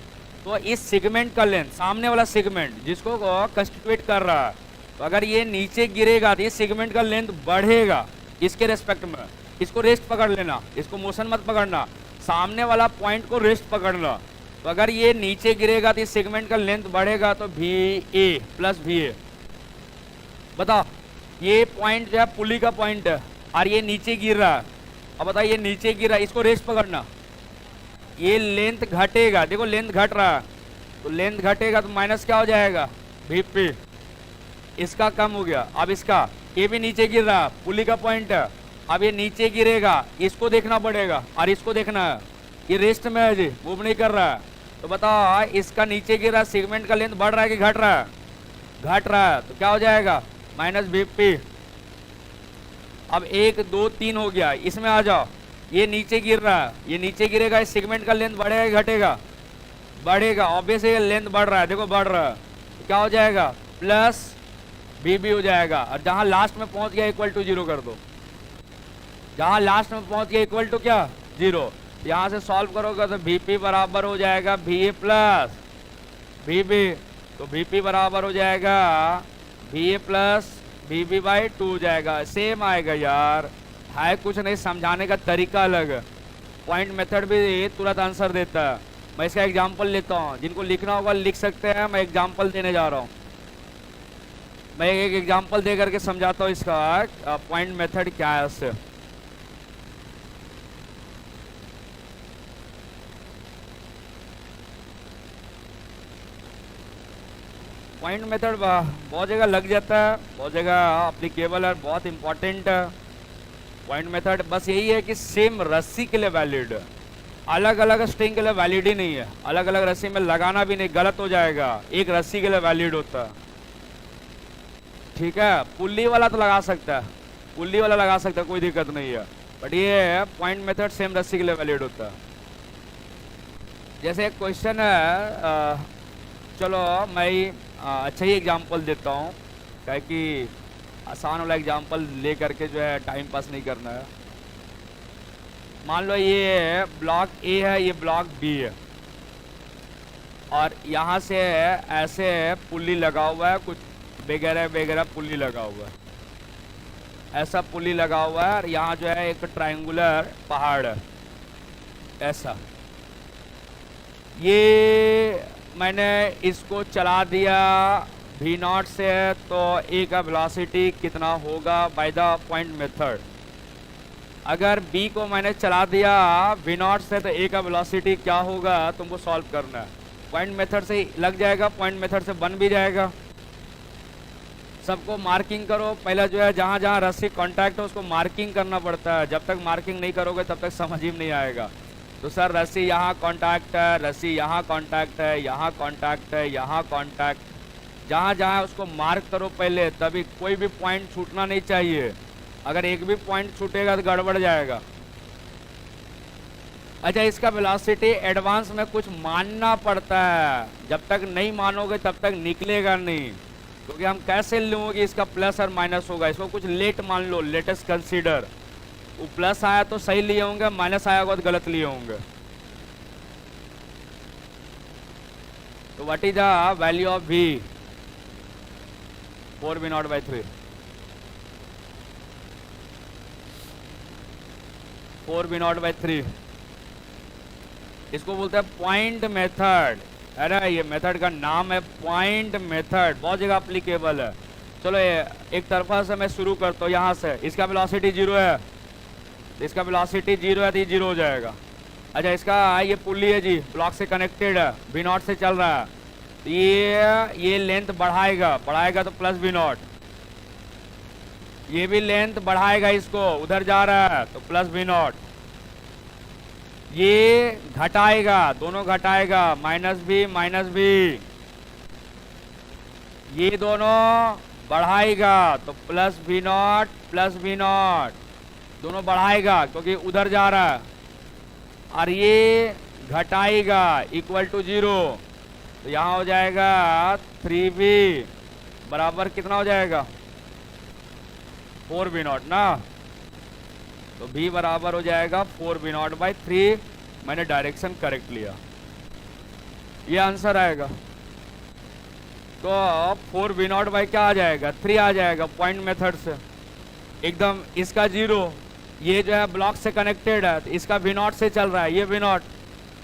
[SPEAKER 1] तो इस सेगमेंट का लेंथ, सामने वाला सेगमेंट जिसको कंस्टिट्यूट कर रहा है, तो अगर ये नीचे गिरेगा तो इस सेगमेंट का लेंथ बढ़ेगा इसके रेस्पेक्ट में। इसको रेस्ट पकड़ लेना, इसको मोशन मत पकड़ना, सामने वाला पॉइंट को रेस्ट पकड़ना। तो अगर ये नीचे गिरेगा तो इस सेगमेंट का लेंथ बढ़ेगा तो भी ए प्लस भी ए। बताओ, ये पॉइंट जो है पुली का पॉइंट है और ये नीचे गिर रहा है। अब बताइए ये नीचे गिर रहा है, इसको रेस्ट पकड़ना, ये लेंथ घटेगा। देखो लेंथ घट रहा है, तो लेंथ घटेगा तो माइनस क्या हो जाएगा, वीपी। इसका कम हो गया। अब इसका, ये भी नीचे गिर रहा है, पुली का पॉइंट है, अब ये नीचे गिरेगा, इसको देखना पड़ेगा और इसको देखना है। ये रेस्ट में है जी, मूव नहीं कर रहा है। तो बताओ इसका नीचे गिर रहा है, सेगमेंट का लेंथ बढ़ रहा है कि घट रहा है, घट रहा है, तो क्या हो जाएगा माइनस वीपी। अब 1 2 3 हो गया, इसमें आ जाओ, ये नीचे गिर रहा है, ये नीचे गिरेगा, इस सेगमेंट का लेंथ बढ़ेगा कि घटेगा, बढ़ेगा। ऑब्वियसली ये लेंथ बढ़ रहा है, देखो बढ़ रहा है, तो क्या हो जाएगा प्लस वीबी हो जाएगा। और जहां लास्ट में पहुंच गया इक्वल टू 0 कर दो, जहां लास्ट में पहुंच गया इक्वल टू क्या 0। यहां से सॉल्व करोगे तो वीपी बराबर हो जाएगा वी प्लस वीबी। तो वीपी बराबर हो जाएगा वी प्लस वीबी बाई 2 हो जाएगा। सेम आएगा यार, है कुछ नहीं, समझाने का तरीका अलग। पॉइंट मेथड भी तुरंत आंसर देता है। मैं इसका एग्जाम्पल लेता हूँ, जिनको लिखना होगा लिख सकते हैं, मैं एग्जाम्पल देने जा रहा हूँ। मैं एक एग्जाम्पल दे करके समझाता हूँ इसका पॉइंट मेथड क्या है उससे। पॉइंट मेथड बहुत जगह लग जाता है, बहुत जगह एप्लीकेबल है, बहुत इंपॉर्टेंट है। पॉइंट मेथड बस यही है कि सेम रस्सी के लिए वैलिड है, अलग अलग स्ट्रिंग के लिए वैलिड ही नहीं है। अलग अलग रस्सी में लगाना भी नहीं, गलत हो जाएगा। एक रस्सी के लिए वैलिड होता है, ठीक है। पुल्ली वाला तो लगा सकता है, पुल्ली वाला लगा सकता है, कोई दिक्कत नहीं है। बट ये पॉइंट मेथड सेम रस्सी के लिए वैलिड होता है। जैसे एक क्वेश्चन है, चलो मैं अच्छा ही एग्जांपल देता हूँ, क्या कि आसान वाला एग्जांपल ले करके जो है टाइम पास नहीं करना है। मान लो ये ब्लॉक ए है, ये ब्लॉक बी है, और यहाँ से ऐसे पुल्ली लगा हुआ है, कुछ वगैरह वगैरह पुल्ली लगा हुआ है, ऐसा पुल्ली लगा हुआ है, और यहाँ जो है एक ट्रायंगुलर पहाड़ है ऐसा। ये मैंने इसको चला दिया V0 से, तो ए का वेलोसिटी कितना होगा बाय द पॉइंट मेथड। अगर बी को मैंने चला दिया V0 से, तो ए का वेलोसिटी क्या होगा तुमको सॉल्व करना है। पॉइंट मेथड से ही लग जाएगा, पॉइंट मेथड से बन भी जाएगा। सबको मार्किंग करो, पहले जो है जहाँ जहाँ रस्सी कांटेक्ट हो उसको मार्किंग करना पड़ता है। जब तक मार्किंग नहीं करोगे तब तक समझ ही नहीं आएगा। तो सर रस्सी यहाँ कांटेक्ट है, रस्सी यहाँ कांटेक्ट है, यहाँ कांटेक्ट है, यहाँ कांटेक्ट, जहाँ जहाँ उसको मार्क करो पहले, तभी कोई भी पॉइंट छूटना नहीं चाहिए। अगर एक भी पॉइंट छूटेगा तो गड़बड़ जाएगा। अच्छा, इसका वेलोसिटी एडवांस में कुछ मानना पड़ता है, जब तक नहीं मानोगे तब तक निकलेगा नहीं। क्योंकि हम कैसे लूँगे इसका प्लस और माइनस होगा, इसको कुछ लेट मान लो, लेटेस्ट कंसीडर। वो प्लस आया तो सही लिए होंगे, माइनस आया होगा तो गलत लिए होंगे। तो what is the value of v? 4v0/3, 4v0/3। इसको बोलते हैं पॉइंट मेथड। अरे ये मेथड का नाम है पॉइंट मेथड, बहुत जगह अप्लीकेबल है। चलो एक तरफा से मैं शुरू करता हूँ यहाँ से। इसका वेलोसिटी 0 है, तो इसका वेलोसिटी 0 है तो ये 0 हो जाएगा। अच्छा, इसका ये पुल्ली है जी, ब्लॉक से कनेक्टेड है, V0 से चल रहा है, तो ये लेंथ बढ़ाएगा तो प्लस V0। ये भी लेंथ बढ़ाएगा, इसको उधर जा रहा है तो प्लस V0। ये घटाएगा, दोनों घटाएगा, माइनस भी। ये दोनों बढ़ाएगा तो प्लस V0, दोनों बढ़ाएगा क्योंकि उधर जा रहा है। और ये घटाएगा इक्वल टू 0, तो यहाँ हो जाएगा 3v बराबर कितना हो जाएगा, 4v0 ना। तो v बराबर हो जाएगा 4v0/3। मैंने डायरेक्शन करेक्ट लिया, ये आंसर आएगा। तो 4v0 क्या आ जाएगा, 3 आ जाएगा पॉइंट मेथड से एकदम। इसका 0, ये जो है ब्लॉक से कनेक्टेड है, तो इसका V0 से चल रहा है, ये V0,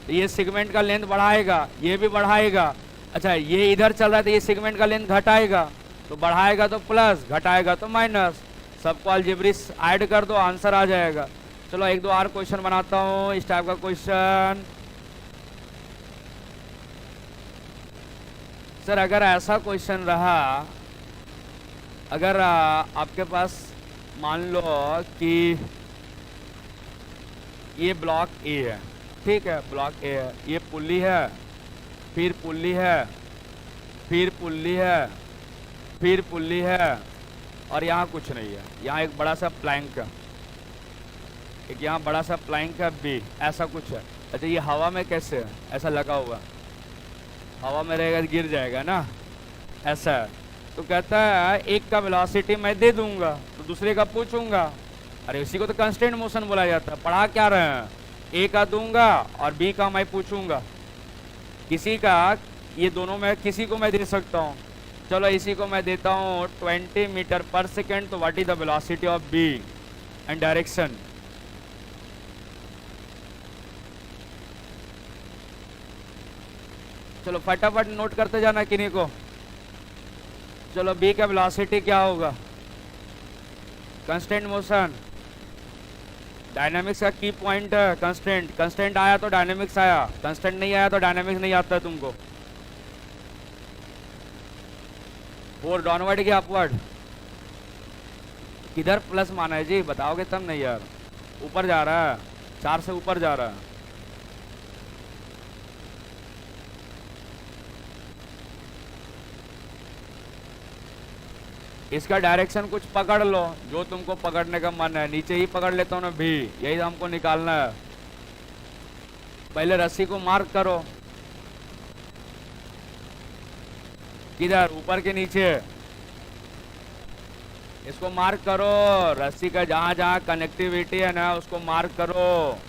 [SPEAKER 1] तो ये सेगमेंट का लेंथ बढ़ाएगा, ये भी बढ़ाएगा। अच्छा, ये इधर चल रहा है तो ये सेगमेंट का लेंथ घटाएगा, तो बढ़ाएगा तो प्लस, घटाएगा तो माइनस। सबको अलजेब्रिक ऐड कर दो, आंसर आ जाएगा। चलो एक दो और क्वेश्चन बनाता हूँ इस टाइप का क्वेश्चन। सर अगर ऐसा क्वेश्चन रहा, अगर आपके पास मान लो कि ये ब्लॉक ए है, ठीक है, ब्लॉक ए है, ये पुल्ली है, फिर पुल्ली है, फिर पुल्ली है, फिर पुल्ली है, और यहाँ कुछ नहीं है। यहाँ एक बड़ा सा प्लैंक है, एक यहाँ बड़ा सा प्लैंक है बी, ऐसा कुछ है। अच्छा, ये हवा में कैसे है, ऐसा लगा हुआ, हवा में रहेगा तो गिर जाएगा ना, ऐसा है। तो कहता है एक का वेलोसिटी मैं दे दूंगा तो दूसरे का पूछूंगा। अरे इसी को तो कांस्टेंट मोशन बोला जाता है। पढ़ा क्या रहे हैं, ए का दूंगा और बी का मैं पूछूंगा। किसी का, ये दोनों में किसी को मैं दे सकता हूँ। चलो इसी को मैं देता हूँ 20 मीटर पर सेकेंड। तो what is the velocity of B and direction? चलो फटाफट नोट करते जाना किन्हीं को। चलो बी का वेलोसिटी क्या होगा, कांस्टेंट मोशन, डायनामिक्स का की पॉइंट है कांस्टेंट। कांस्टेंट आया तो डायनामिक्स आया, कांस्टेंट नहीं आया तो डायनामिक्स नहीं आता है तुमको। 4 डाउनवर्ड की अपवर्ड, किधर प्लस माना है जी, बताओगे तब नहीं यार। ऊपर जा रहा है, 4 से ऊपर जा रहा है। इसका डायरेक्शन कुछ पकड़ लो, जो तुमको पकड़ने का मन है। नीचे ही पकड़ लेता हूँ ना भी, यही हमको निकालना है। पहले रस्सी को मार्क करो, किधर, ऊपर के नीचे। इसको मार्क करो, रस्सी का जहां जहां कनेक्टिविटी है ना उसको मार्क करो,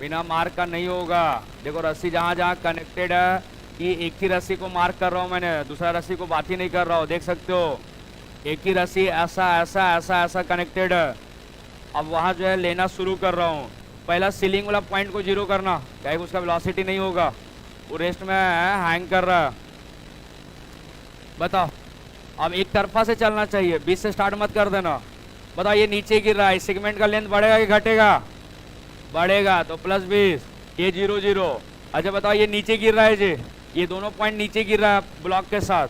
[SPEAKER 1] बिना मार्क का नहीं होगा। देखो रस्सी जहां जहां कनेक्टेड है, कि एक ही रस्सी को मार्क कर रहा हूं मैंने, दूसरा रस्सी को बात ही नहीं कर रहा हूं, देख सकते हो। एक ही रस्सी ऐसा ऐसा ऐसा ऐसा कनेक्टेड है। अब वहां जो है लेना शुरू कर रहा हूँ। पहला सीलिंग वाला पॉइंट को जीरो करना, क्या है उसका वेलोसिटी नहीं होगा, वो रेस्ट में हैंग कर रहा है। बताओ, अब एक तरफा से चलना चाहिए, 20 से स्टार्ट मत कर देना। बताओ ये नीचे गिर रहा है, इस सेगमेंट का लेंथ बढ़ेगा कि घटेगा? बढ़ेगा, तो +20, ये 0 0। अच्छा बताओ ये नीचे गिर रहा है जी, ये दोनों पॉइंट नीचे गिर रहा है ब्लॉक के साथ,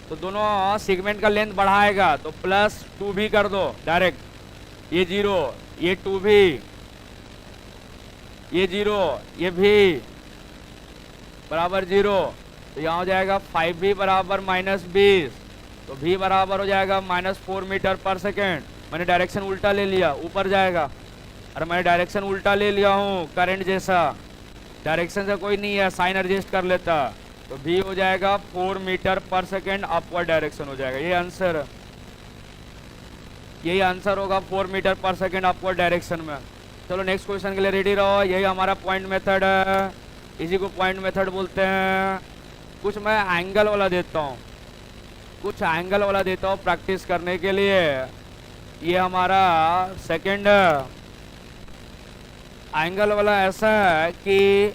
[SPEAKER 1] तो दोनों सेगमेंट का लेंथ बढ़ाएगा, तो +2 भी कर दो डायरेक्ट। ये 0, ये 2 भी, ये 0, ये भी बराबर 0, तो यहाँ हो जाएगा 5v बराबर -20, तो v बराबर हो जाएगा -4 मीटर पर सेकेंड। मैंने डायरेक्शन उल्टा ले लिया, ऊपर जाएगा। अरे मैंने डायरेक्शन उल्टा ले लिया हूँ, करंट जैसा। डायरेक्शन से कोई नहीं है, साइन एडजस्ट कर लेता, तो v हो जाएगा 4 मीटर पर सेकेंड अपवर्ड डायरेक्शन हो जाएगा। ये आंसर, यही आंसर होगा 4 मीटर पर सेकेंड अपवर्ड डायरेक्शन में। चलो नेक्स्ट क्वेश्चन के लिए रेडी रहो। यही हमारा पॉइंट मेथड है, इसी को पॉइंट मेथड बोलते हैं। कुछ मैं एंगल वाला देता हूँ, कुछ एंगल वाला देता हूँ प्रैक्टिस करने के लिए। ये हमारा सेकंड एंगल वाला ऐसा है कि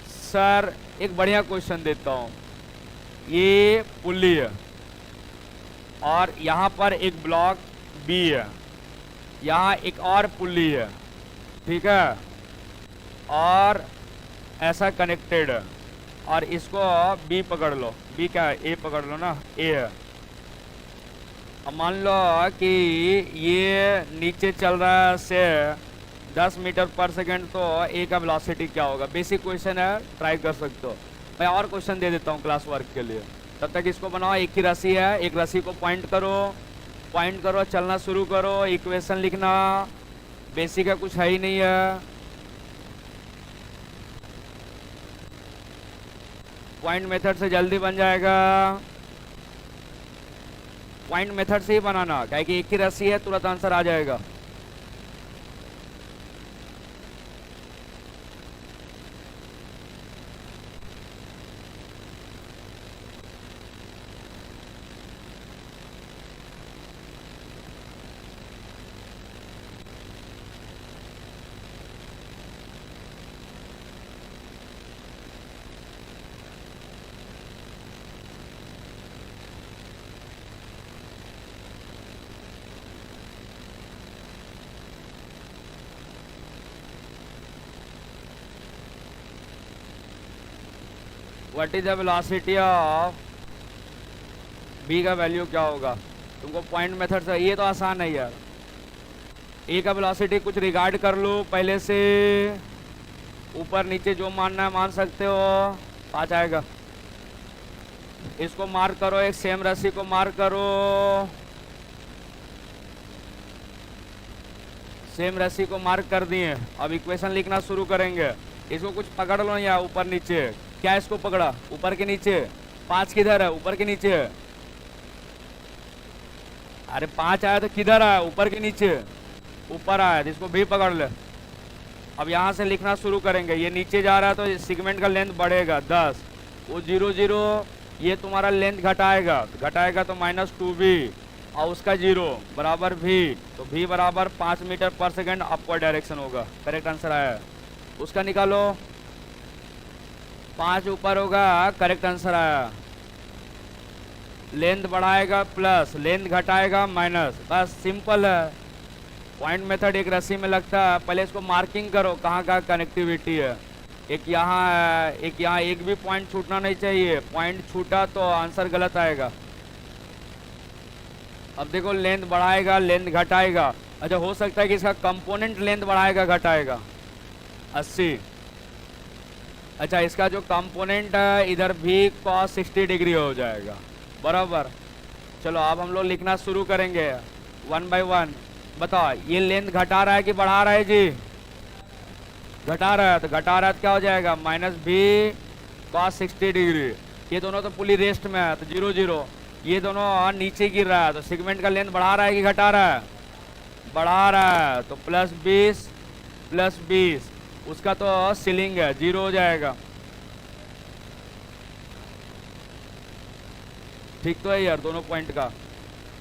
[SPEAKER 1] सर एक बढ़िया क्वेश्चन देता हूँ। ये पुल्ली है और यहाँ पर एक ब्लॉक बी है, यहाँ एक और पुल्ली है, ठीक है, और ऐसा कनेक्टेड है, और इसको बी पकड़ लो। बी क्या है? ए पकड़ लो ना, ए है। अब मान लो कि ये नीचे चल रहा है से 10 मीटर पर सेकेंड, तो ए का वेलोसिटी क्या होगा? बेसिक क्वेश्चन है, ट्राई कर सकते हो। मैं और क्वेश्चन दे देता हूँ क्लास वर्क के लिए, तब तक इसको बनाओ। एक ही रस्सी है, एक रस्सी को पॉइंट करो, चलना शुरू करो, इक्वेशन लिखना। बेसिक है, कुछ है ही नहीं है। पॉइंट मेथड से जल्दी बन जाएगा, पॉइंट मेथड से ही बनाना, क्या कि एक ही रस्सी है, तुरंत आंसर आ जाएगा। What is the velocity of B का वैल्यू क्या होगा? तुमको पॉइंट मेथड से, ये तो आसान है यार। ए का वेलोसिटी कुछ रिगार्ड कर लो पहले से, ऊपर नीचे जो मानना है मान सकते हो, 5 आएगा। इसको मार्क करो, एक सेम रस्सी को मार्क करो, सेम रस्सी को मार्क कर दिए। अब इक्वेशन लिखना शुरू करेंगे। इसको कुछ पकड़ लो या ऊपर नीचे। क्या इसको पकड़ा? ऊपर के नीचे। 5 किधर है? ऊपर के नीचे। अरे 5 आया तो किधर आया? ऊपर के नीचे। ऊपर आया तो इसको भी पकड़ ले। अब यहाँ से लिखना शुरू करेंगे। ये नीचे जा रहा है तो सेगमेंट का लेंथ बढ़ेगा 10, वो 0 0, ये तुम्हारा लेंथ घटाएगा तो -2v, और उसका 0 बराबर v, तो v बराबर 5 मीटर पर सेकेंड अपवर्ड डायरेक्शन होगा। करेक्ट आंसर आया, उसका निकालो। 5 ऊपर होगा, करेक्ट आंसर आया। लेंथ बढ़ाएगा प्लस, लेंथ घटाएगा माइनस, बस सिंपल है। पॉइंट मेथड एक रस्सी में लगता है। पहले इसको मार्किंग करो कहाँ कहाँ कनेक्टिविटी है। एक यहाँ है, एक यहाँ, एक भी पॉइंट छूटना नहीं चाहिए। पॉइंट छूटा तो आंसर गलत आएगा। अब देखो लेंथ बढ़ाएगा, लेंथ घटाएगा। अच्छा, हो सकता है कि इसका कंपोनेंट लेंथ बढ़ाएगा घटाएगा 80। अच्छा, इसका जो कंपोनेंट है इधर भी cos 60 डिग्री हो जाएगा, बराबर। चलो अब हम लोग लिखना शुरू करेंगे 1 बाई 1। बताओ ये लेंथ घटा रहा है कि बढ़ा रहा है जी? घटा रहा है, तो घटा रहा है तो क्या हो जाएगा माइनस बी cos 60 डिग्री। ये दोनों तो पुली रेस्ट में है तो 0 0। ये दोनों नीचे गिर रहा है तो सेगमेंट का लेंथ बढ़ा रहा है कि घटा रहा है? बढ़ा रहा है, तो प्लस 20 उसका तो सीलिंग है 0 हो जाएगा। ठीक तो है यार दोनों पॉइंट का।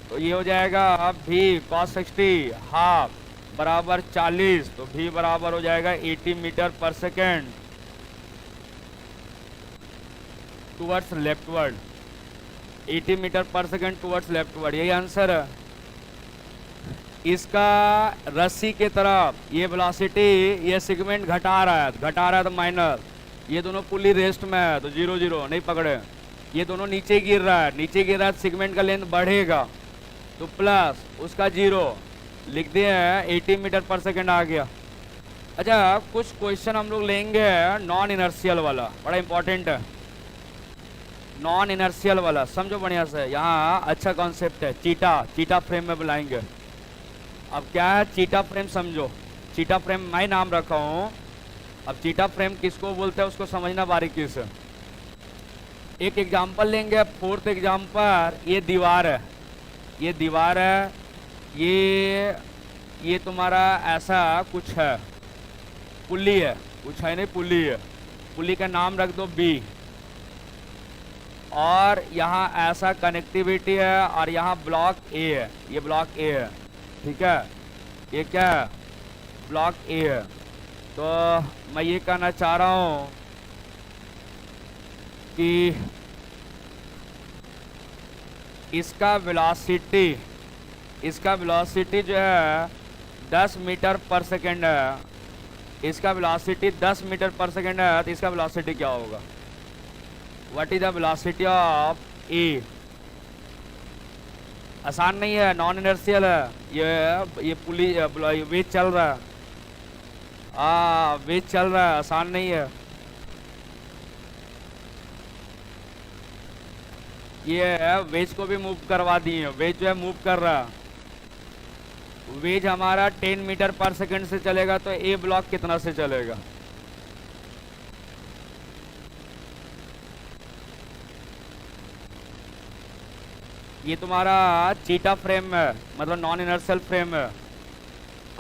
[SPEAKER 1] तो ये हो जाएगा अब भी cos 60 हाफ बराबर 40, तो भी बराबर हो जाएगा 80 मीटर पर सेकेंड टूवर्ड्स लेफ्टवर्ड। 80 मीटर पर सेकेंड टूवर्ड्स लेफ्टवर्ड, यही आंसर है इसका। रस्सी के तरफ ये वेलोसिटी ये सेगमेंट घटा रहा है तो माइनर। ये दोनों पुली रेस्ट में है तो 0 0 नहीं पकड़े। ये दोनों नीचे गिर रहा है तो सेगमेंट का लेंथ बढ़ेगा तो प्लस उसका 0 लिख दिए हैं 80 मीटर पर सेकेंड आ गया। अच्छा कुछ क्वेश्चन हम लोग लेंगे नॉन इनर्शियल वाला, बड़ा इंपॉर्टेंट है नॉन इनर्शियल वाला, समझो बढ़िया से। यहाँ अच्छा कॉन्सेप्ट है, चीटा फ्रेम में बुलाएंगे। अब क्या है चीटा फ्रेम, समझो चीटा फ्रेम मैं नाम रखा हूँ। अब चीटा फ्रेम किसको बोलते हैं उसको समझना बारीकी से। एक एग्जांपल लेंगे, फोर्थ एग्जांपल, ये दीवार है, ये तुम्हारा ऐसा कुछ है, पुल्ली है, कुछ है नहीं पुल्ली है, पुल्ली का नाम रख दो बी। और यहाँ ऐसा कनेक्टिविटी है और यहाँ ब्लॉक ए है, ये ब्लॉक ए है, ठीक है, ये क्या है ब्लॉक ए है। तो मैं ये कहना चाह रहा हूँ कि इसका वेलोसिटी जो है 10 मीटर पर सेकेंड है, इसका वेलोसिटी 10 मीटर पर सेकेंड है, तो इसका वेलोसिटी क्या होगा? What is the velocity of A? आसान नहीं है, नॉन इनर्शियल है, ये पुली वेज चल रहा है, वेज चल रहा है, आसान नहीं है। ये वेज को भी मूव करवा दिए, वेज जो है मूव कर रहा है। वेज हमारा 10 मीटर पर सेकंड से चलेगा तो ए ब्लॉक कितना से चलेगा? ये तुम्हारा चीटा फ्रेम है, मतलब नॉन इनर्शियल फ्रेम है।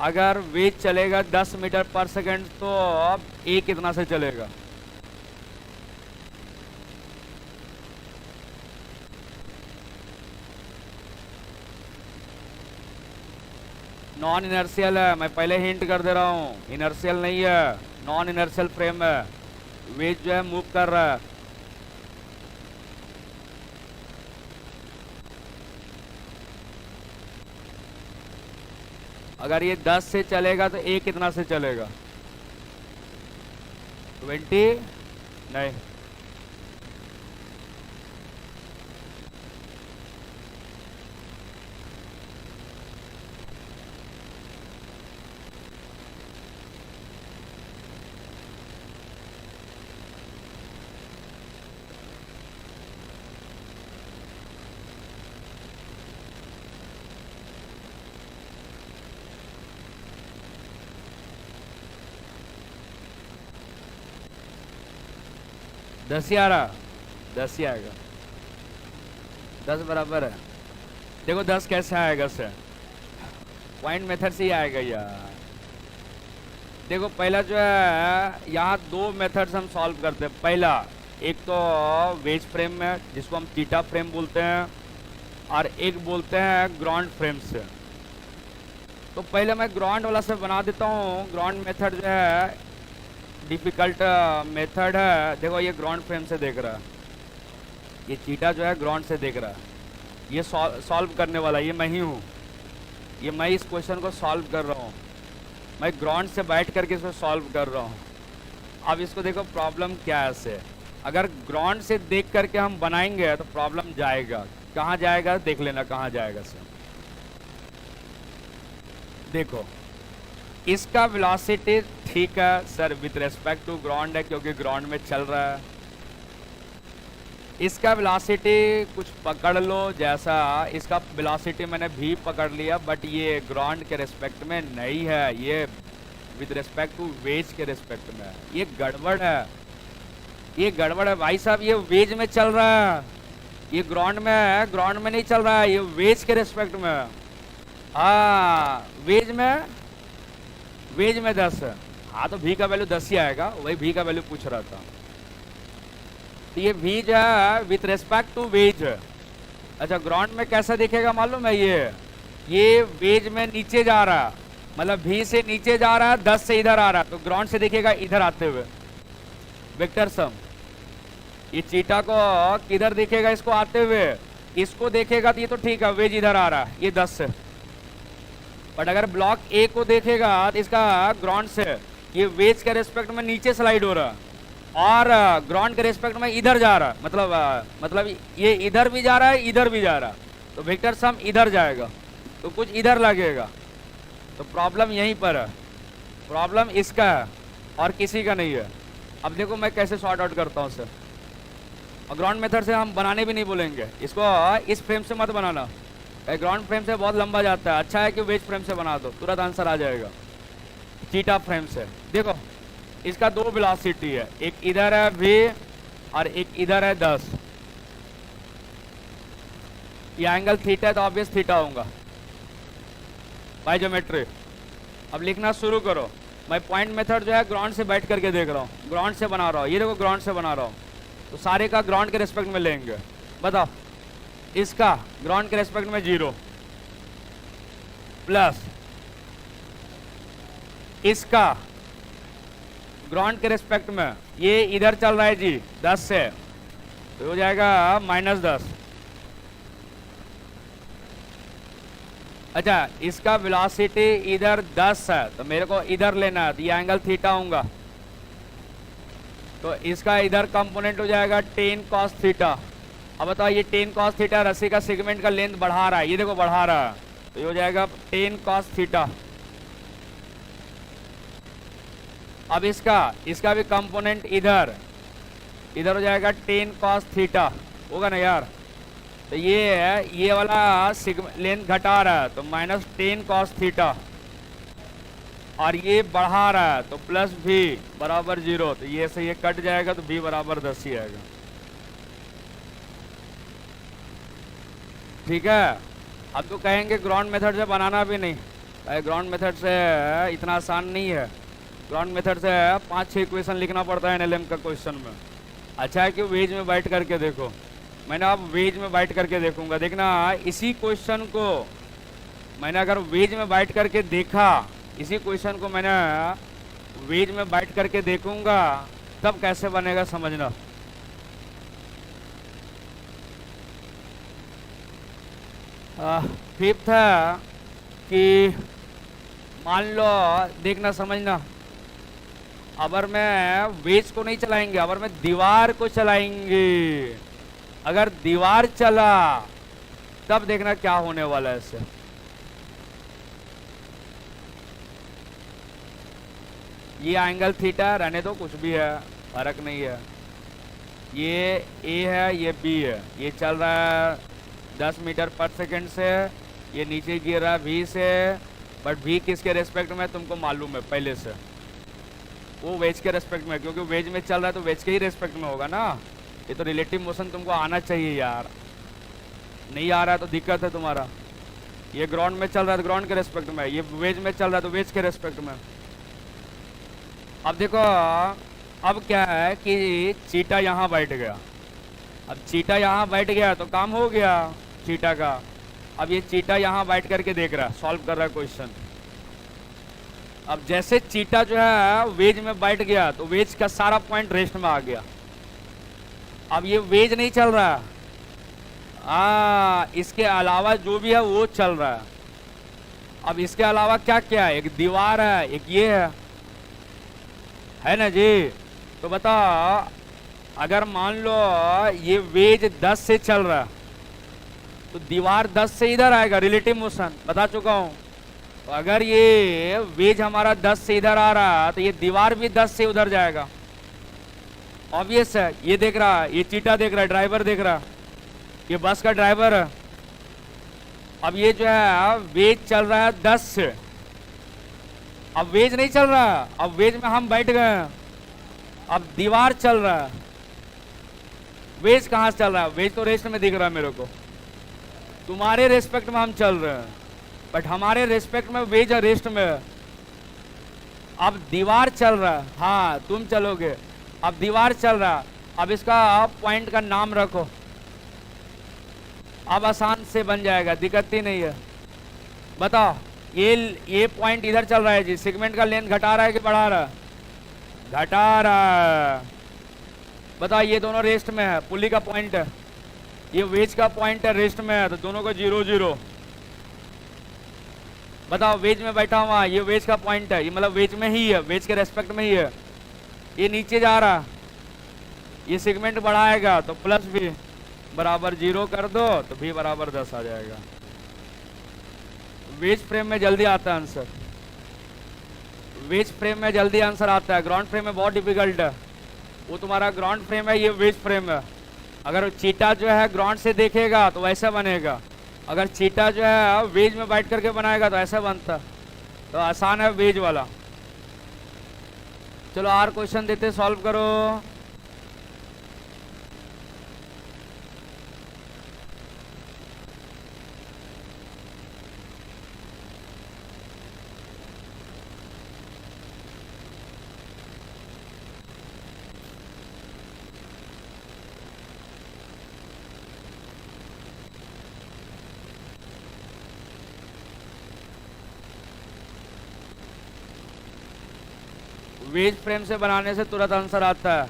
[SPEAKER 1] अगर वेज चलेगा 10 मीटर पर सेकंड तो अब ए कितना से चलेगा? नॉन इनर्शियल है, मैं पहले हिंट कर दे रहा हूँ, इनर्शियल नहीं है, नॉन इनर्शियल फ्रेम है, वेज जो है मूव कर रहा है। अगर ये 10 से चलेगा तो ए कितना से चलेगा? 20 नहीं, दस ही आ रहा, 10 ही आएगा, 10 बराबर है। देखो 10 कैसे आएगा सर? पॉइंट मेथड से ही आएगा यार। देखो पहला जो है यहाँ 2 मेथड्स हम सॉल्व करते हैं। पहला एक तो वेज फ्रेम में जिसको हम चीटा फ्रेम बोलते हैं, और एक बोलते हैं ग्राउंड फ्रेम से। तो पहले मैं ग्राउंड वाला से बना देता हूँ। ग्राउंड मेथड जो है डिफ़िकल्ट मेथड है। देखो ये ग्राउंड फ्रेम से देख रहा है, ये चीटा जो है ग्राउंड से देख रहा है, ये सॉल्व करने वाला ये मैं ही हूँ, ये मैं इस क्वेश्चन को सॉल्व कर रहा हूँ, मैं ग्राउंड से बैठ करके इसको सॉल्व कर रहा हूँ। अब इसको देखो प्रॉब्लम क्या है से, अगर ग्राउंड से देख करके हम बनाएंगे तो प्रॉब्लम जाएगा, कहाँ जाएगा देख लेना कहाँ जाएगा से। देखो इसका वेलोसिटी ठीक है sir with respect to ground है, क्योंकि ग्राउंड में चल रहा है। इसका वेलोसिटी कुछ पकड़ लो, जैसा इसका वेलोसिटी मैंने भी पकड़ लिया, बट ये ग्राउंड के रिस्पेक्ट में नहीं है, ये विद रिस्पेक्ट टू वेज के रिस्पेक्ट में है। ये गड़बड़ है, ये गड़बड़ है भाई साहब। ये वेज में चल रहा है, ये ग्राउंड में है, ग्राउंड में नहीं चल रहा है, ये वेज के रिस्पेक्ट में है। हाँ वेज में 10 है। हाँ तो भी का वैल्यू 10 ही आएगा, वही भी का वैल्यू पूछ रहा था। तो ये भी जो है विथ रेस्पेक्ट टू वेज। अच्छा ग्राउंड में कैसा दिखेगा मालूम है? ये वेज में नीचे जा रहा है, मतलब भी से नीचे जा रहा है, 10 से इधर आ रहा है, तो ग्राउंड से दिखेगा इधर आते हुए वेक्टर सम। ये चीटा को किधर दिखेगा? इसको आते हुए, इसको देखेगा तो ये तो ठीक है, वेज इधर आ रहा है, ये 10 से। बट अगर ब्लॉक ए को देखेगा तो इसका ग्राउंड से ये वेज के रेस्पेक्ट में नीचे स्लाइड हो रहा है और ग्राउंड के रेस्पेक्ट में इधर जा रहा है, मतलब ये इधर भी जा रहा है, इधर भी जा रहा है, तो वेक्टर सम इधर जाएगा, तो कुछ इधर लगेगा। तो प्रॉब्लम यहीं पर है, प्रॉब्लम इसका है और किसी का नहीं है। अब देखो मैं कैसे सॉर्ट आउट करता हूँ सर। और ग्राउंड मेथड से हम बनाने भी नहीं बोलेंगे इसको, इस फ्रेम से मत बनाना, ग्राउंड फ्रेम से बहुत लंबा जाता है। अच्छा है कि वेज फ्रेम से बना दो, तुरंत आंसर आ जाएगा। चीटा फ्रेम से देखो, इसका 2 वेलोसिटी है, एक इधर है v और एक इधर है 10। ये एंगल थीटा है तो ऑब्वियस थीटा होगा बाय ज्योमेट्री। अब लिखना शुरू करो। मैं पॉइंट मेथड जो है ग्राउंड से बैठ करके देख रहा हूँ, ग्राउंड से बना रहा हूँ, ये देखो ग्राउंड से बना रहा हूँ, तो सारे का ग्राउंड के रेस्पेक्ट में लेंगे। बताओ, इसका ग्राउंड के रेस्पेक्ट में 0 प्लस इसका ग्राउंड के रेस्पेक्ट में, ये इधर चल रहा है जी 10 से, तो हो जाएगा -10। अच्छा इसका वेलोसिटी इधर 10 है, तो मेरे को इधर लेना है, तो ये एंगल थीटा होगा, तो इसका इधर कंपोनेंट हो जाएगा 10 cos थीटा। अब बताओ, ये 10 cos थीटा रस्सी का सेगमेंट का लेंथ बढ़ा रहा है, ये देखो बढ़ा रहा है, तो ये हो जाएगा 10 cos थीटा। अब इसका भी कंपोनेंट इधर हो जाएगा 10 cos थीटा, होगा ना यार। तो ये है, ये वाला लेंथ घटा रहा है तो -10 cos थीटा, और ये बढ़ा रहा है तो प्लस भी बराबर 0, तो ये से ये कट जाएगा तो भी बराबर 10 ही आएगा। ठीक है। अब तो कहेंगे ग्राउंड मेथड से बनाना भी नहीं, ग्राउंड मेथड से इतना आसान नहीं है, ग्राउंड मेथड से 5-6 इक्वेशन लिखना पड़ता है एनएलएम का क्वेश्चन में। अच्छा है कि वेज में बैठ करके देखो, मैंने अब वेज में बैठ करके देखूंगा, देखना इसी क्वेश्चन को मैंने अगर वेज में बैठ करके देखा, इसी क्वेश्चन को मैंने वेज में बैठ करके देखूंगा, तब कैसे बनेगा समझना। फिफ्थ है कि मान लो, देखना समझना, अगर मैं वेज को नहीं चलाएंगे, अगर मैं दीवार को चलाएंगे, अगर दीवार चला तब देखना क्या होने वाला है इससे। ये एंगल थीटा रहने दो, कुछ भी है फर्क नहीं है, ये ए है ये बी है, ये चल रहा है 10 मीटर पर सेकंड से, ये नीचे गिर रहा है v से, बट v किसके रेस्पेक्ट में तुमको मालूम है पहले से, वो वेज के रेस्पेक्ट में, क्योंकि वेज में चल रहा है तो वेज के ही रेस्पेक्ट में होगा ना। ये तो रिलेटिव मोशन तुमको आना चाहिए यार, नहीं आ रहा है तो दिक्कत है तुम्हारा। ये ग्राउंड में चल रहा है तो ग्राउंड के रेस्पेक्ट में, ये वेज में चल रहा है तो वेज के रेस्पेक्ट में। अब देखो, अब क्या है कि चीटा यहाँ बैठ गया, अब चीटा यहाँ बैठ गया तो काम हो गया चीटा का। अब ये चीटा यहाँ बैठ करके देख रहा है, सॉल्व कर रहा है क्वेश्चन। अब जैसे चीटा जो है वेज में बैठ गया तो वेज का सारा पॉइंट रेस्ट में आ गया। अब ये वेज नहीं चल रहा, इसके अलावा जो भी है वो चल रहा है। अब इसके अलावा क्या क्या है, एक दीवार है, एक ये है ना जी। तो बता, अगर मान लो ये वेज 10 से चल रहा तो दीवार 10 से इधर आएगा, रिलेटिव मोशन बता चुका हूं। तो अगर ये वेज हमारा 10 से इधर आ रहा तो ये दीवार भी 10 से उधर जाएगा। ऑब्वियस है, ये देख रहा, ये चीटा देख रहा, ड्राइवर देख रहा, ये बस का ड्राइवर है। अब ये जो है वेज चल रहा है 10 से, अब वेज नहीं चल रहा, अब वेज में हम बैठ गए हैं, अब दीवार चल रहा है। वेज कहाँ से चल रहा है? वेज तो रेस्ट में दिख रहा है मेरे को, तुम्हारे रेस्पेक्ट में हम चल रहे हैं, बट हमारे रेस्पेक्ट में वेज है, रेस्ट में है। अब दीवार चल रहा है, हाँ तुम चलोगे, अब दीवार चल रहा है, अब इसका पॉइंट का नाम रखो, अब आसान से बन जाएगा, दिक्कत ही नहीं है। बताओ, ये पॉइंट इधर चल रहा है जी, सेगमेंट का लेंथ घटा रहा है कि बढ़ा रहा है? घटा रहा है। बताओ, ये दोनों रेस्ट में है, पुली का पॉइंट है, ये वेज का पॉइंट है, रेस्ट में है, तो दोनों को 0 0। बताओ, वेज में बैठा हुआ, ये वेज का पॉइंट है, ये मतलब वेज में ही है, वेज के रेस्पेक्ट में ही है। ये नीचे जा रहा, ये सेगमेंट बढ़ाएगा तो प्लस भी बराबर 0 कर दो तो भी बराबर 10 आ जाएगा। वेज फ्रेम में जल्दी आता है आंसर, वेज फ्रेम में जल्दी आंसर आता है, ग्राउंड फ्रेम में बहुत डिफिकल्ट है। वो तुम्हारा ग्राउंड फ्रेम है, ये वेज फ्रेम है। अगर चीटा जो है ग्राउंड से देखेगा तो वैसा बनेगा, अगर चीटा जो है वेज में बैठ करके बनाएगा तो ऐसा बनता। तो आसान है वेज वाला। चलो और क्वेश्चन देते, सॉल्व करो। वेज फ्रेम से बनाने से तुरंत आंसर आता है।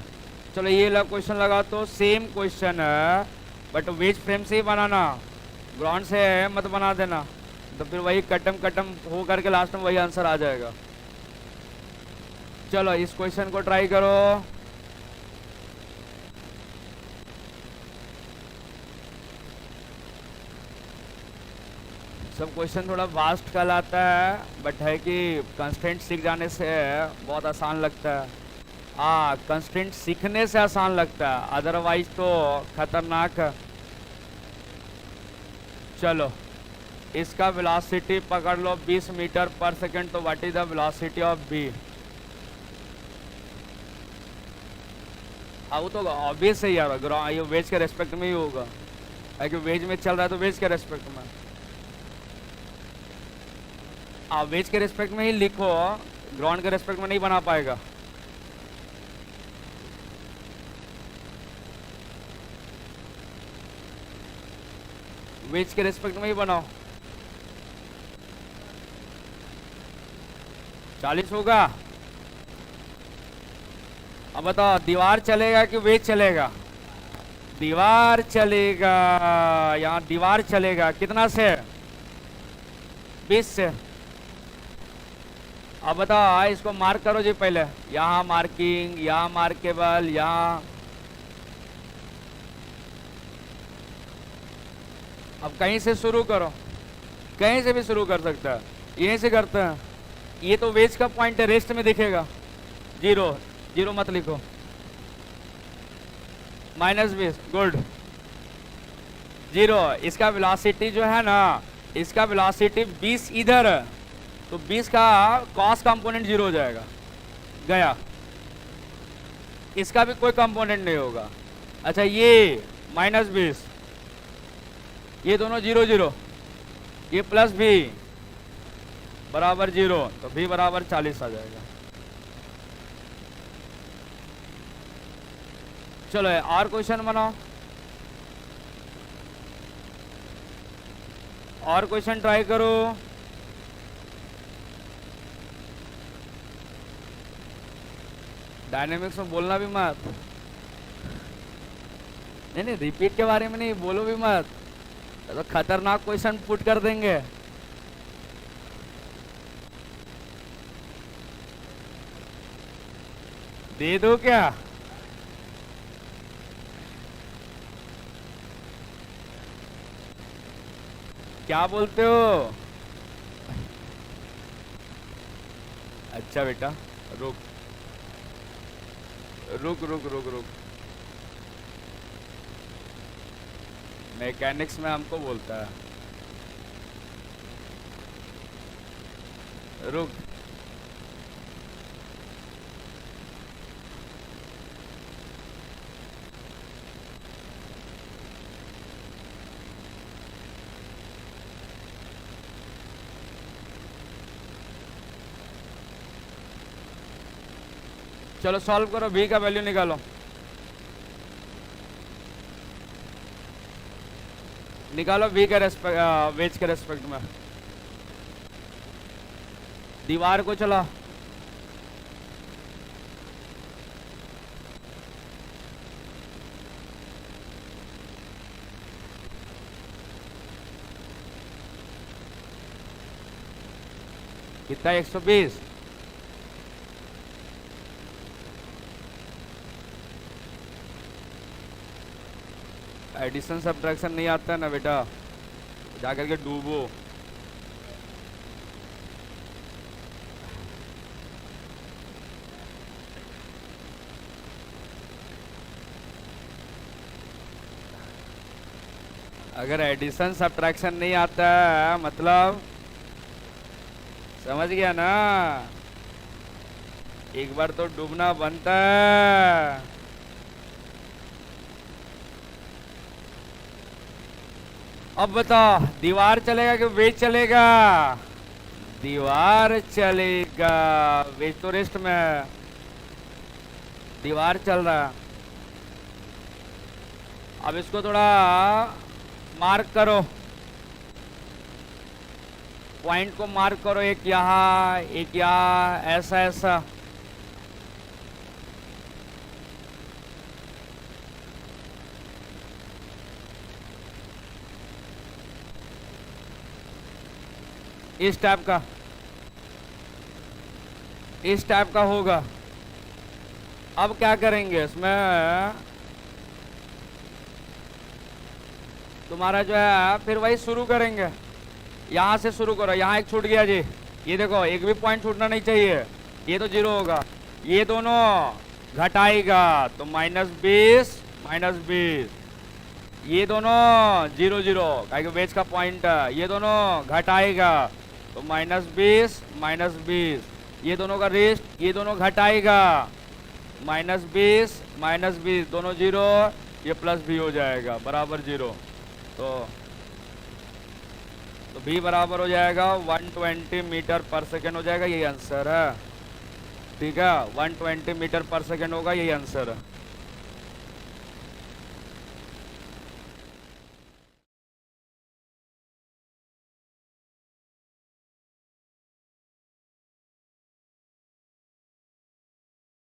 [SPEAKER 1] चलो ये क्वेश्चन लगा, तो सेम क्वेश्चन है बट वेज फ्रेम से ही बनाना, ग्राउंड से मत बना देना, तो फिर वही कटम हो करके लास्ट में वही आंसर आ जाएगा। चलो इस क्वेश्चन को ट्राई करो। सब क्वेश्चन थोड़ा वास्ट कहलाता है, बट है कि कंस्ट्रेंट सीख जाने से बहुत आसान लगता है। हाँ, कंस्ट्रेंट सीखने से आसान लगता है, अदरवाइज तो खतरनाक है। चलो इसका वेलोसिटी पकड़ लो 20 मीटर पर सेकंड, तो what is the velocity of B? वो तो ऑब्वियस है यार, ये वेज के रेस्पेक्ट में ही होगा, क्योंकि वेज में चल रहा है तो वेज के रेस्पेक्ट में। वेज के रेस्पेक्ट में ही लिखो, ग्राउंड के रेस्पेक्ट में नहीं बना पाएगा। वेज के रेस्पेक्ट में ही बनाओ। 40 होगा। अब बताओ, दीवार चलेगा कि वेज चलेगा? दीवार चलेगा, यहाँ दीवार चलेगा। कितना से? 20 से। अब बताओ, इसको मार्क करो जी पहले, यहाँ मार्किंग, यहाँ मार्केबल, यहाँ। अब कहीं से शुरू करो, कहीं से भी शुरू कर सकता है, यहीं से करते हैं। ये तो वेज का पॉइंट है, रेस्ट में दिखेगा 0 0 मत लिखो, -20, गुड। 0, इसका वेलोसिटी जो है ना, इसका वेलोसिटी 20 इधर है, तो 20 का कॉस कंपोनेंट 0 हो जाएगा, गया। इसका भी कोई कंपोनेंट नहीं होगा। अच्छा, ये -20, ये दोनों 0 0, ये प्लस भी बराबर 0, तो भी बराबर 40 आ जाएगा। चलो और क्वेश्चन बनाओ, और क्वेश्चन ट्राई करो। डायनेमिक्स में बोलना भी मत, नहीं रिपीट के बारे में नहीं, बोलो भी मत, तो खतरनाक क्वेश्चन पुट कर देंगे। दे दो क्या? क्या बोलते हो? अच्छा बेटा, रुक रुक रुक रुक रुक, मैकेनिक्स में हमको बोलता है, रुक। चलो सॉल्व करो, v का वैल्यू निकालो, निकालो v के रेस्पेक्ट, वेज के रेस्पेक्ट में। दीवार को चला, कितना 120। एडिशन सब्ट्रैक्शन नहीं आता है ना बेटा, जाकर के डूबो। अगर एडिशन सब्ट्रैक्शन नहीं आता है मतलब, समझ गया ना, एक बार तो डूबना बनता है। अब बता, दीवार चलेगा कि वेज चलेगा? दीवार चलेगा, वेज तो रेस्ट में है, दीवार चल रहा है। अब इसको थोड़ा मार्क करो, पॉइंट को मार्क करो, एक यहाँ एक यहाँ, ऐसा ऐसा। इस टाइप का, इस टाइप का होगा। अब क्या करेंगे इसमें, तुम्हारा जो है फिर वही शुरू करेंगे, यहाँ से शुरू करो। यहाँ एक छूट गया जी, ये देखो एक भी पॉइंट छूटना नहीं चाहिए, ये तो 0 होगा, ये दोनों घटाएगा तो -20 -20, ये दोनों 0 0 काहे कि वेज का पॉइंट है, ये दोनों घटाएगा तो -20 -20, ये दोनों का रेस्ट, ये दोनों घटाएगा -20 -20, दोनों 0, ये प्लस भी हो जाएगा बराबर 0। तो v बराबर हो जाएगा 120 मीटर पर सेकेंड हो जाएगा, यही आंसर है। ठीक है, 120 मीटर पर सेकेंड होगा, यही आंसर है।